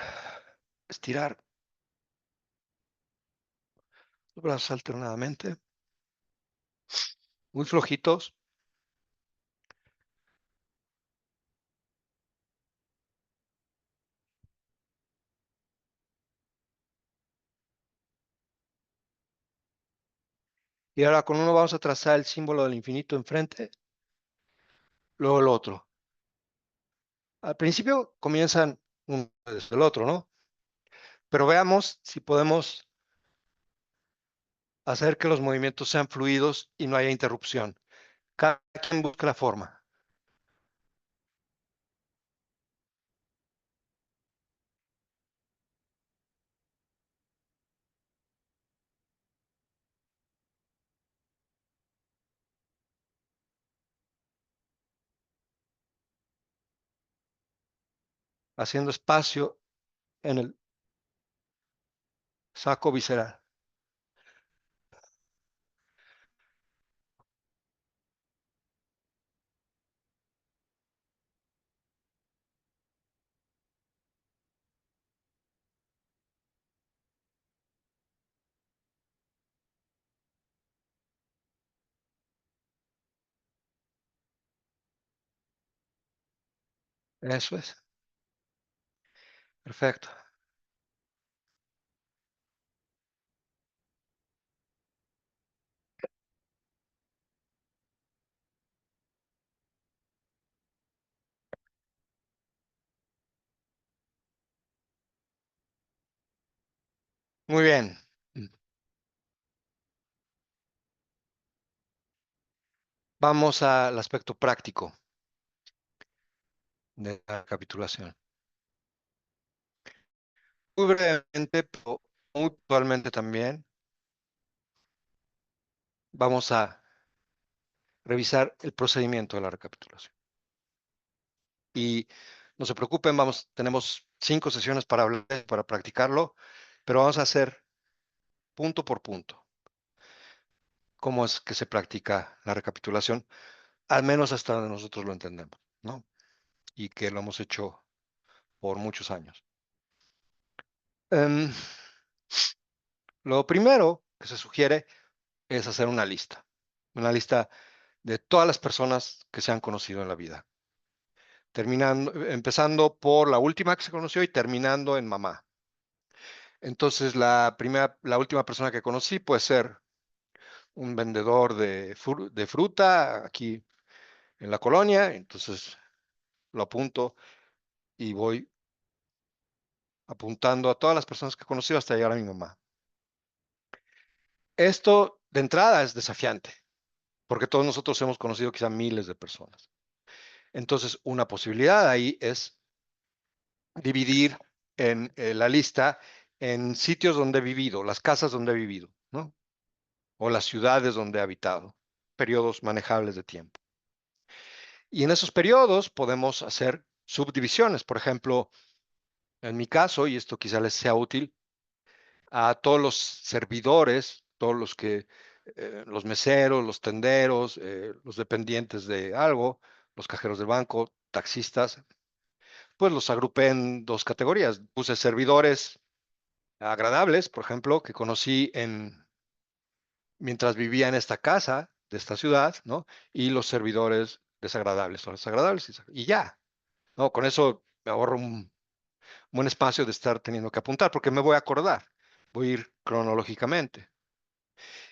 estirar los brazos alternadamente, muy flojitos. Y ahora con uno vamos a trazar el símbolo del infinito enfrente, luego el otro. Al principio comienzan uno desde el otro, ¿no? Pero veamos si podemos hacer que los movimientos sean fluidos y no haya interrupción. Cada quien busca la forma. Haciendo espacio en el saco visceral. Eso es. Perfecto. Muy bien. Vamos al aspecto práctico de la capitulación. Muy brevemente, pero muy puntualmente también, vamos a revisar el procedimiento de la recapitulación. Y no se preocupen, tenemos 5 sesiones para hablar, para practicarlo, pero vamos a hacer punto por punto cómo es que se practica la recapitulación, al menos hasta donde nosotros lo entendemos, ¿no? Y que lo hemos hecho por muchos años. Em, lo primero que se sugiere es hacer una lista de todas las personas que se han conocido en la vida, empezando por la última que se conoció y terminando en mamá. Entonces, la última persona que conocí puede ser un vendedor de fruta aquí en la colonia, entonces lo apunto y voy apuntando a todas las personas que he conocido hasta llegar a mi mamá. Esto de entrada es desafiante, porque todos nosotros hemos conocido quizá miles de personas. Entonces, una posibilidad ahí es dividir la lista en sitios donde he vivido, las casas donde he vivido, ¿no? O las ciudades donde he habitado, periodos manejables de tiempo. Y en esos periodos podemos hacer subdivisiones. Por ejemplo, en mi caso, y esto quizá les sea útil, a todos los servidores, los meseros, los tenderos, los dependientes de algo, los cajeros del banco, taxistas, pues los agrupé en 2 categorías. Puse servidores agradables, por ejemplo, que conocí mientras vivía en esta casa de esta ciudad, ¿no? Y los servidores desagradables son desagradables y ya, ¿no? Con eso me ahorro un buen espacio de estar teniendo que apuntar, porque me voy a acordar, voy a ir cronológicamente.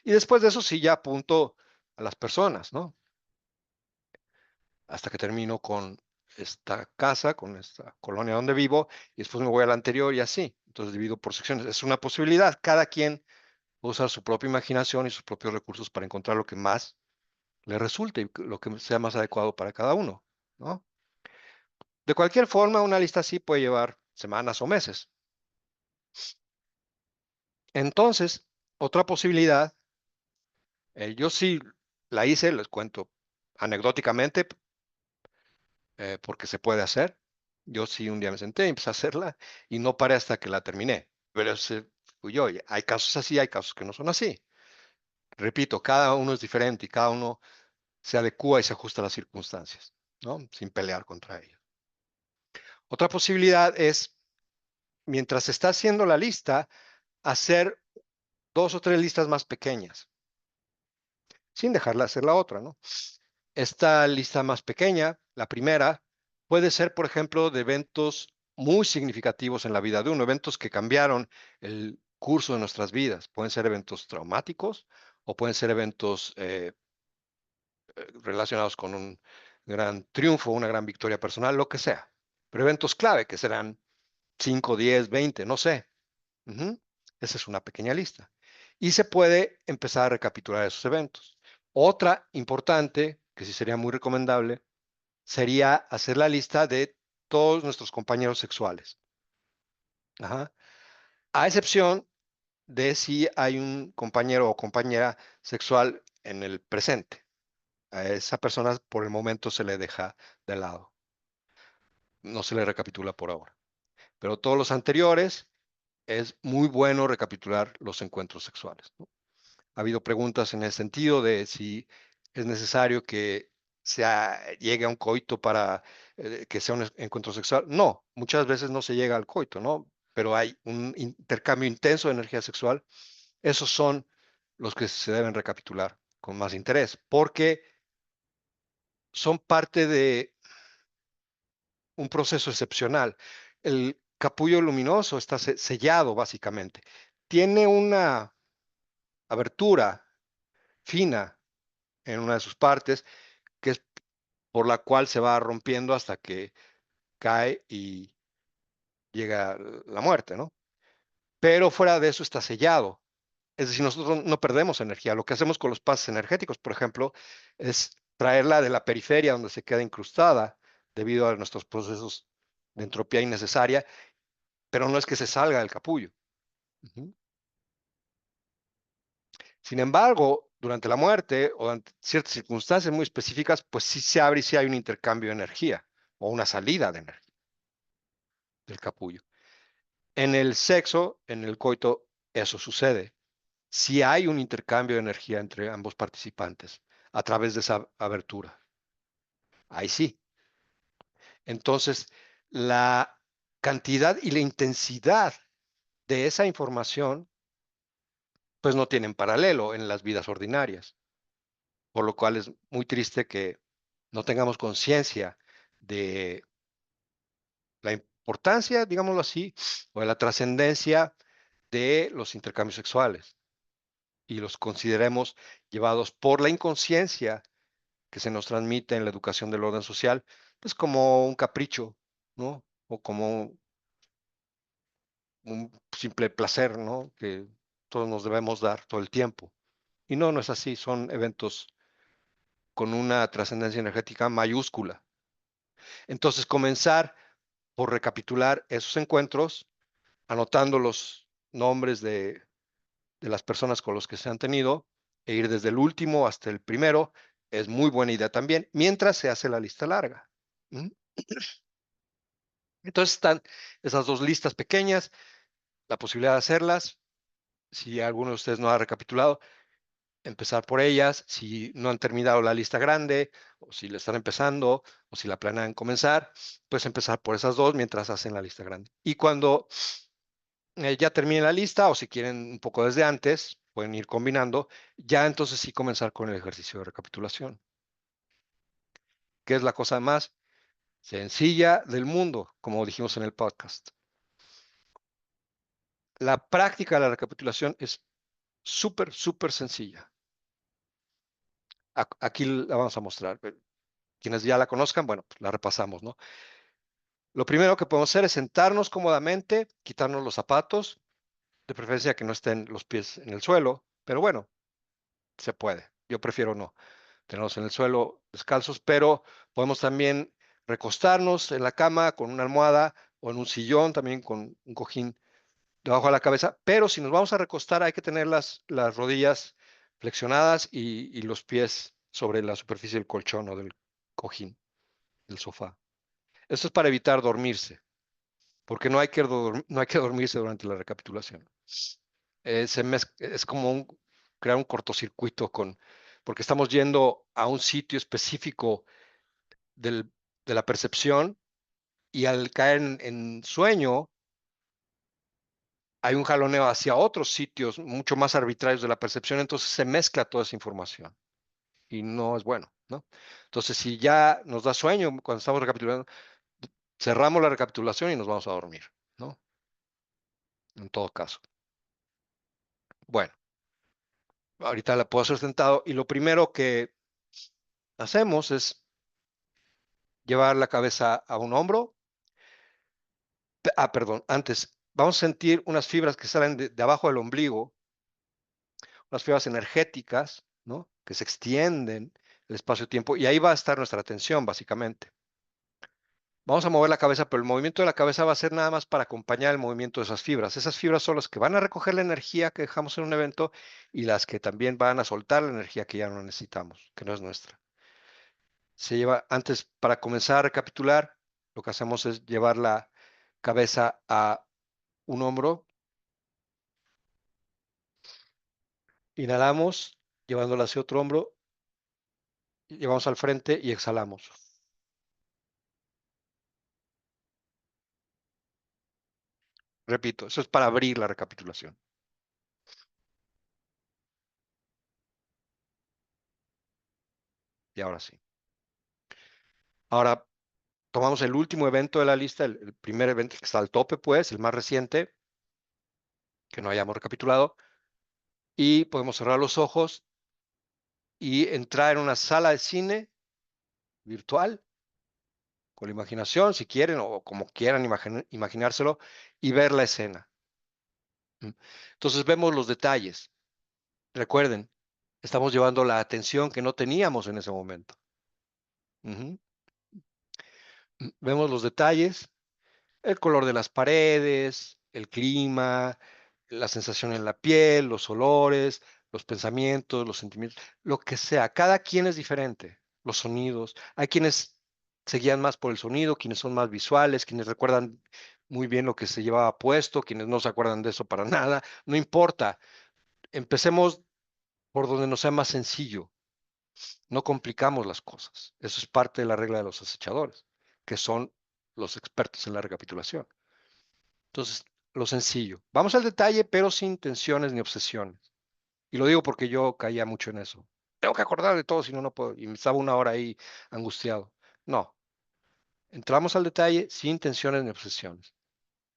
Y después de eso sí ya apunto a las personas, ¿no? Hasta que termino con esta casa, con esta colonia donde vivo, y después me voy a la anterior y así. Entonces divido por secciones. Es una posibilidad. Cada quien puede usar su propia imaginación y sus propios recursos para encontrar lo que más le resulte y lo que sea más adecuado para cada uno, ¿no? De cualquier forma, una lista así puede llevar semanas o meses. Entonces, otra posibilidad, yo sí la hice, les cuento anecdóticamente, porque se puede hacer. Yo sí un día me senté y empecé a hacerla y no paré hasta que la terminé. Pero ese fui yo. Y hay casos así, hay casos que no son así. Repito, cada uno es diferente y cada uno se adecúa y se ajusta a las circunstancias, ¿no? Sin pelear contra ello. Otra posibilidad es, mientras se está haciendo la lista, hacer dos o tres listas más pequeñas, sin dejarla hacer la otra, ¿no? Esta lista más pequeña, la primera, puede ser, por ejemplo, de eventos muy significativos en la vida de uno, eventos que cambiaron el curso de nuestras vidas. Pueden ser eventos traumáticos o pueden ser eventos relacionados con un gran triunfo, una gran victoria personal, lo que sea. Pero eventos clave que serán 5, 10, 20, no sé. Ujú. Esa es una pequeña lista. Y se puede empezar a recapitular esos eventos. Otra importante, que sí sería muy recomendable, sería hacer la lista de todos nuestros compañeros sexuales. Ajá. A excepción de si hay un compañero o compañera sexual en el presente. A esa persona por el momento se le deja de lado. No se le recapitula por ahora. Pero todos los anteriores es muy bueno recapitular los encuentros sexuales, ¿no? Ha habido preguntas en el sentido de si es necesario que llegue a un coito para que sea un encuentro sexual. No, muchas veces no se llega al coito, ¿no? Pero hay un intercambio intenso de energía sexual. Esos son los que se deben recapitular con más interés, porque son parte de un proceso excepcional. El capullo luminoso está sellado, básicamente. Tiene una abertura fina en una de sus partes, que es por la cual se va rompiendo hasta que cae y llega la muerte, ¿no? Pero fuera de eso está sellado. Es decir, nosotros no perdemos energía. Lo que hacemos con los pases energéticos, por ejemplo, es traerla de la periferia donde se queda incrustada debido a nuestros procesos de entropía innecesaria, pero no es que se salga del capullo. Ujú. Sin embargo, durante la muerte o ante ciertas circunstancias muy específicas, pues sí se abre y sí hay un intercambio de energía o una salida de energía del capullo. En el sexo, en el coito, eso sucede. Si hay un intercambio de energía entre ambos participantes a través de esa abertura. Ahí sí. Entonces, la cantidad y la intensidad de esa información, pues no tienen paralelo en las vidas ordinarias, por lo cual es muy triste que no tengamos conciencia de la importancia, digámoslo así, o de la trascendencia de los intercambios sexuales y los consideremos llevados por la inconsciencia que se nos transmite en la educación del orden social, pues como un capricho, ¿no? O como un simple placer, ¿no? Que todos nos debemos dar todo el tiempo. Y no, no es así, son eventos con una trascendencia energética mayúscula. Entonces, comenzar por recapitular esos encuentros, anotando los nombres de las personas con los que se han tenido e ir desde el último hasta el primero, es muy buena idea también, mientras se hace la lista larga. ¿Mm? Entonces están esas dos listas pequeñas, la posibilidad de hacerlas. Si alguno de ustedes no ha recapitulado, empezar por ellas. Si no han terminado la lista grande, o si le están empezando, o si la planean comenzar, pues empezar por esas dos mientras hacen la lista grande. Y cuando ya termine la lista o si quieren un poco desde antes, pueden ir combinando. Ya entonces sí comenzar con el ejercicio de recapitulación, que es la cosa más sencilla del mundo, como dijimos en el podcast. La práctica de la recapitulación es súper, súper sencilla. Aquí la vamos a mostrar. Quienes ya la conozcan, bueno, pues la repasamos, ¿no? Lo primero que podemos hacer es sentarnos cómodamente, quitarnos los zapatos, de preferencia que no estén los pies en el suelo, pero bueno, se puede. Yo prefiero no tenerlos en el suelo descalzos, pero podemos también recostarnos en la cama con una almohada o en un sillón, también con un cojín debajo de la cabeza, pero si nos vamos a recostar hay que tener las rodillas flexionadas y los pies sobre la superficie del colchón o del cojín, del sofá. Esto es para evitar dormirse, porque no hay que dormirse durante la recapitulación. Es como crear un cortocircuito porque estamos yendo a un sitio específico del- de la percepción y al caer en sueño hay un jaloneo hacia otros sitios mucho más arbitrarios de la percepción, entonces se mezcla toda esa información y no es bueno, ¿no? Entonces, si ya nos da sueño cuando estamos recapitulando, cerramos la recapitulación y nos vamos a dormir, ¿no? En todo caso. Bueno, ahorita la puedo hacer sentado y lo primero que hacemos es llevar la cabeza a un hombro. Perdón, antes, vamos a sentir unas fibras que salen de abajo del ombligo, unas fibras energéticas, ¿no? Que se extienden el espacio-tiempo y ahí va a estar nuestra atención, básicamente. Vamos a mover la cabeza, pero el movimiento de la cabeza va a ser nada más para acompañar el movimiento de esas fibras. Esas fibras son las que van a recoger la energía que dejamos en un evento y las que también van a soltar la energía que ya no necesitamos, que no es nuestra. Antes, para comenzar a recapitular, lo que hacemos es llevar la cabeza a un hombro, inhalamos, llevándola hacia otro hombro, llevamos al frente y exhalamos. Repito, eso es para abrir la recapitulación. Y ahora sí. Ahora tomamos el último evento de la lista, el primer evento que está al tope, pues, el más reciente, que no hayamos recapitulado, y podemos cerrar los ojos y entrar en una sala de cine virtual, con la imaginación, si quieren, o como quieran imaginárselo, y ver la escena. Entonces vemos los detalles. Recuerden, estamos llevando la atención que no teníamos en ese momento. Ujú. Vemos los detalles, el color de las paredes, el clima, la sensación en la piel, los olores, los pensamientos, los sentimientos, lo que sea. Cada quien es diferente. Los sonidos. Hay quienes se guían más por el sonido, quienes son más visuales, quienes recuerdan muy bien lo que se llevaba puesto, quienes no se acuerdan de eso para nada. No importa. Empecemos por donde nos sea más sencillo. No complicamos las cosas. Eso es parte de la regla de los acechadores, que son los expertos en la recapitulación. Entonces, lo sencillo. Vamos al detalle, pero sin tensiones ni obsesiones. Y lo digo porque yo caía mucho en eso. Tengo que acordar de todo, si no, no puedo. Y me estaba una hora ahí angustiado. No, entramos al detalle sin tensiones ni obsesiones.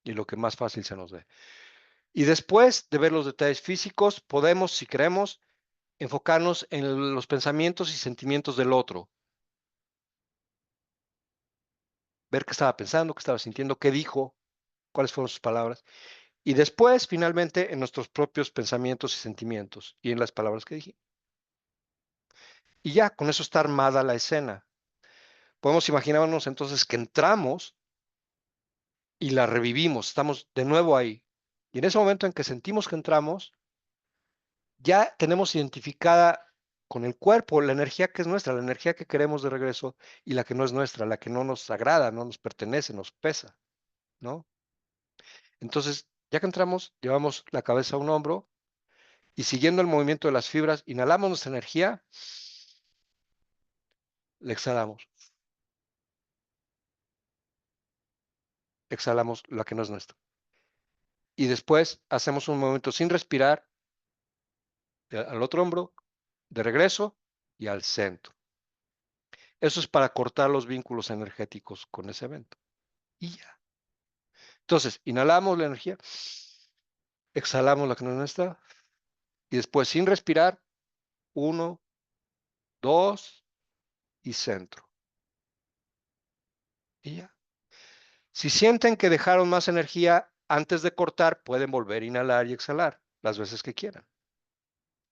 Y lo que más fácil se nos dé. Y después de ver los detalles físicos, podemos, si queremos, enfocarnos en los pensamientos y sentimientos del otro. Ver qué estaba pensando, qué estaba sintiendo, qué dijo, cuáles fueron sus palabras. Y después, finalmente, en nuestros propios pensamientos y sentimientos y en las palabras que dije. Y ya, con eso está armada la escena. Podemos imaginarnos entonces que entramos y la revivimos, estamos de nuevo ahí. Y en ese momento en que sentimos que entramos, ya tenemos identificada con el cuerpo la energía que es nuestra, la energía que queremos de regreso y la que no es nuestra, la que no nos agrada, no nos pertenece, nos pesa, ¿no? Entonces, ya que entramos, llevamos la cabeza a un hombro y siguiendo el movimiento de las fibras, inhalamos nuestra energía, le exhalamos la que no es nuestra. y después hacemos un movimiento sin respirar al otro hombro, de regreso y al centro. Eso es para cortar los vínculos energéticos con ese evento. Y ya. Entonces, inhalamos la energía, exhalamos la que no está, y después sin respirar, 1, 2 y centro. Y ya. Si sienten que dejaron más energía antes de cortar, pueden volver a inhalar y exhalar las veces que quieran.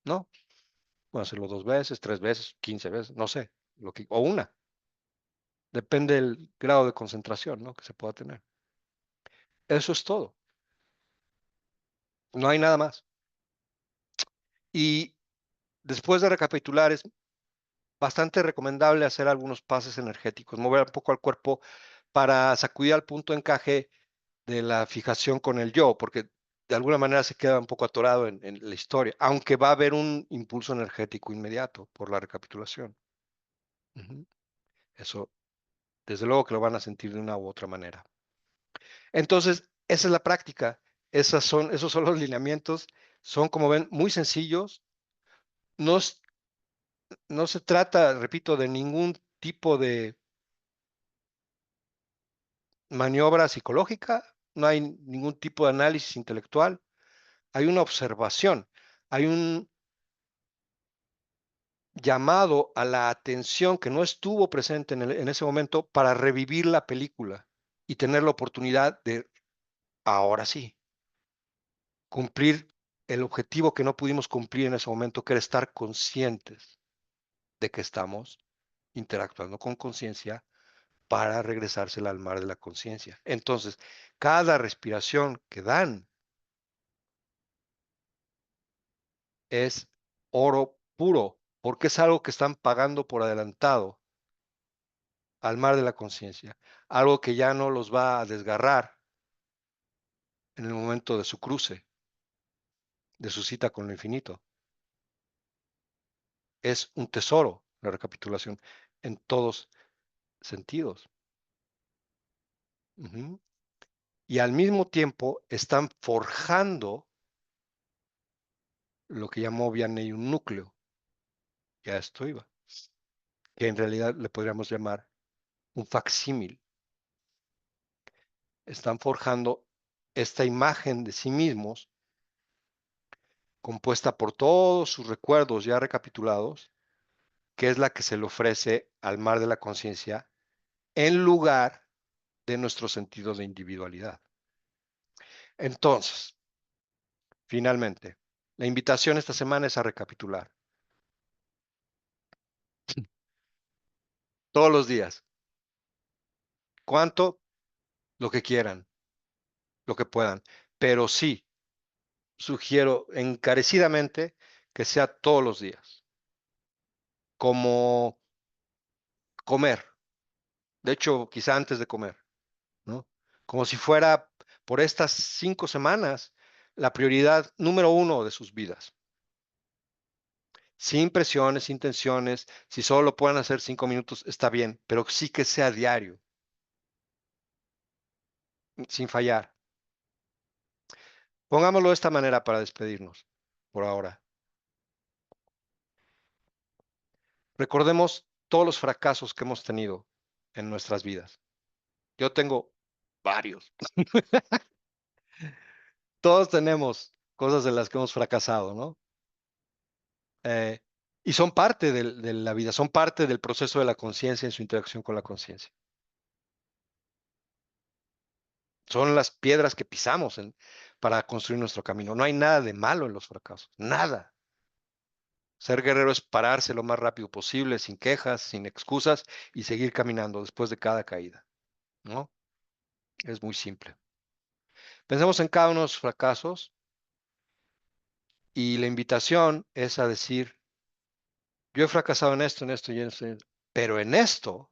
¿No? Pueden hacerlo 2 veces, 3 veces, 15 veces, no sé, o una. Depende del grado de concentración, ¿no?, que se pueda tener. Eso es todo. No hay nada más. Y después de recapitular, es bastante recomendable hacer algunos pases energéticos, mover un poco al cuerpo para sacudir al punto de encaje de la fijación con el yo, porque de alguna manera se queda un poco atorado en la historia, aunque va a haber un impulso energético inmediato por la recapitulación. Ujú. Eso, desde luego que lo van a sentir de una u otra manera. Entonces, esa es la práctica. Esos son los lineamientos. Son, como ven, muy sencillos. No, no se trata, repito, de ningún tipo de maniobra psicológica, no hay ningún tipo de análisis intelectual, hay una observación, hay un llamado a la atención que no estuvo presente en ese momento para revivir la película y tener la oportunidad de, ahora sí, cumplir el objetivo que no pudimos cumplir en ese momento, que era estar conscientes de que estamos interactuando con conciencia para regresársela al mar de la conciencia. Entonces, cada respiración que dan es oro puro, porque es algo que están pagando por adelantado al mar de la conciencia, algo que ya no los va a desgarrar en el momento de su cruce, de su cita con lo infinito. Es un tesoro la recapitulación en todos sentidos. Ujú. Y al mismo tiempo están forjando lo que llamó Vianney un núcleo. Ya esto iba, que en realidad le podríamos llamar un facsímil. Están forjando esta imagen de sí mismos compuesta por todos sus recuerdos ya recapitulados, que es la que se le ofrece al mar de la conciencia en lugar de nuestro sentido de individualidad. Entonces, finalmente, la invitación esta semana es a recapitular todos los días. ¿Cuánto? Lo que quieran, lo que puedan. Pero sí, sugiero encarecidamente que sea todos los días, como comer. De hecho, quizá antes de comer, ¿no? Como si fuera por estas 5 semanas la prioridad número uno de sus vidas. Sin presiones, sin tensiones. Si solo lo pueden hacer 5 minutos, está bien, pero sí que sea diario, sin fallar. Pongámoslo de esta manera para despedirnos por ahora. Recordemos todos los fracasos que hemos tenido en nuestras vidas. Yo tengo varios. Todos tenemos cosas de las que hemos fracasado, ¿no? Eh, y son parte de la vida, son parte del proceso de la conciencia en su interacción con la conciencia. Son las piedras que pisamos para construir nuestro camino. No hay nada de malo en los fracasos, nada. Ser guerrero es pararse lo más rápido posible, sin quejas, sin excusas, y seguir caminando después de cada caída, ¿no? Es muy simple. Pensemos en cada uno de los fracasos y la invitación es a decir, yo he fracasado en esto y en esto, pero en esto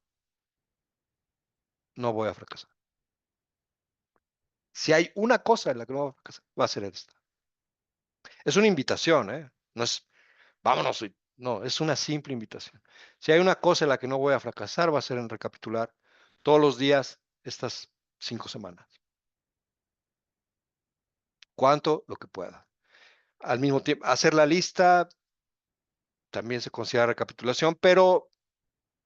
no voy a fracasar. Si hay una cosa en la que no voy a fracasar, va a ser esta. Es una invitación, ¿eh? No es, vámonos, no, es una simple invitación. Si hay una cosa en la que no voy a fracasar, va a ser en recapitular todos los días estas 5 semanas. ¿Cuánto? Lo que pueda. Al mismo tiempo, hacer la lista también se considera recapitulación, pero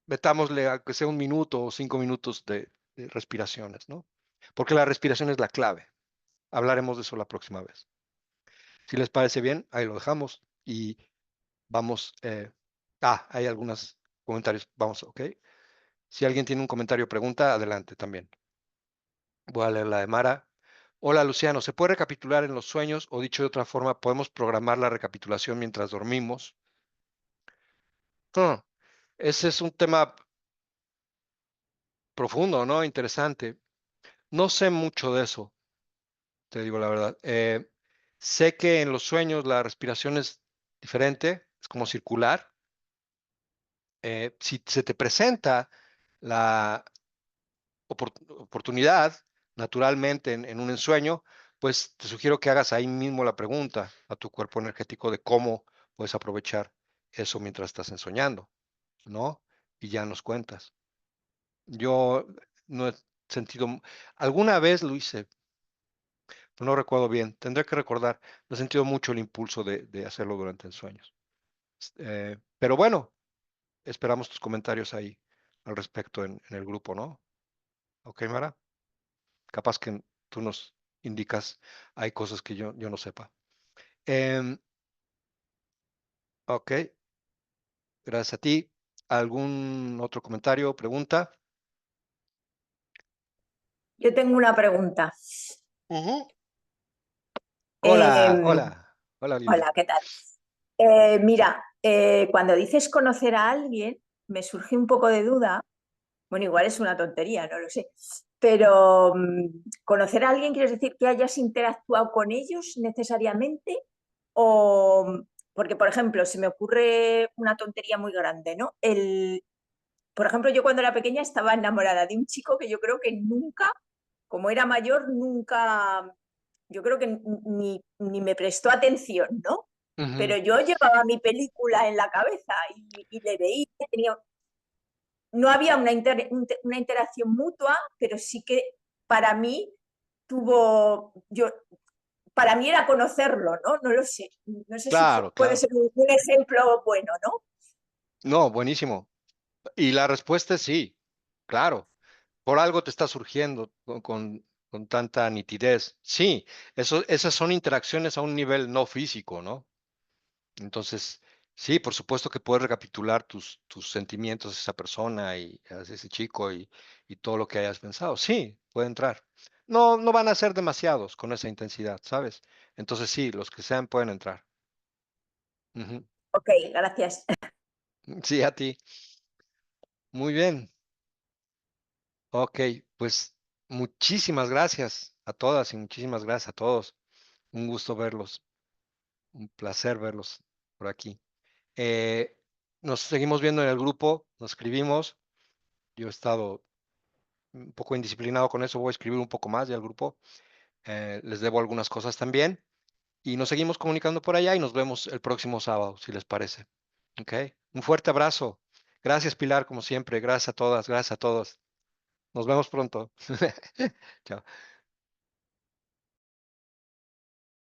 metámosle a que sea 1 minuto o 5 minutos de respiraciones, ¿no? Porque la respiración es la clave. Hablaremos de eso la próxima vez. Si les parece bien, ahí lo dejamos y vamos. Hay algunos comentarios. Vamos, ok. Si alguien tiene un comentario o pregunta, adelante también. Voy a leer la de Mara. Hola Luciano, ¿se puede recapitular en los sueños o dicho de otra forma, podemos programar la recapitulación mientras dormimos? Ah, ese es un tema profundo, ¿no? Interesante. No sé mucho de eso, te digo la verdad. Sé que en los sueños la respiración es diferente, es como circular. Si se te presenta la oportunidad naturalmente en un ensueño, pues te sugiero que hagas ahí mismo la pregunta a tu cuerpo energético de cómo puedes aprovechar eso mientras estás ensoñando, ¿no? Y ya nos cuentas. Yo no he sentido, alguna vez lo hice, pero no recuerdo bien, tendré que recordar, no he sentido mucho el impulso de hacerlo durante ensueños. Pero bueno, esperamos tus comentarios ahí al respecto en el grupo, ¿no? Ok, Mara. Capaz que tú nos indicas, hay cosas que yo no sepa. Em, ok, gracias a ti. ¿Algún otro comentario o pregunta? Yo tengo una pregunta. Ujú. Hola, Eh, hola, hola Lili. Hola, ¿qué tal? Mira, cuando dices conocer a alguien, me surge un poco de duda. Bueno, igual es una tontería, no lo sé. Pero conocer a alguien, ¿quieres decir que hayas interactuado con ellos necesariamente? O, porque, por ejemplo, se me ocurre una tontería muy grande, ¿no? Por ejemplo, yo cuando era pequeña estaba enamorada de un chico que yo creo que nunca, como era mayor, nunca, yo creo que ni me prestó atención, ¿no? Ujú. Pero yo llevaba mi película en la cabeza y le veía, no había una interacción mutua, pero sí que para mí para mí era conocerlo, ¿no? No lo sé. No sé si Claro, puede claro. ser un ejemplo bueno, ¿no? No, buenísimo. Y la respuesta es sí, claro. Por algo te está surgiendo con tanta nitidez. Sí, esas son interacciones a un nivel no físico, ¿no? Entonces, sí, por supuesto que puedes recapitular tus sentimientos a esa persona y a ese chico y todo lo que hayas pensado. Sí, puede entrar. No, no van a ser demasiados con esa intensidad, ¿sabes? Entonces, sí, los que sean pueden entrar. Ujú. Ok, gracias. Sí, a ti. Muy bien. Ok, pues muchísimas gracias a todas y muchísimas gracias a todos. Un gusto verlos, un placer verlos por aquí. Eh, Nos seguimos viendo en el grupo, nos escribimos. Yo he estado un poco indisciplinado con eso, voy a escribir un poco más ya al grupo. Les debo algunas cosas también. Y nos seguimos comunicando por allá y nos vemos el próximo sábado, si les parece. ¿Ok? Un fuerte abrazo. Gracias, Pilar, como siempre. Gracias a todas, gracias a todos. Nos vemos pronto. Chao.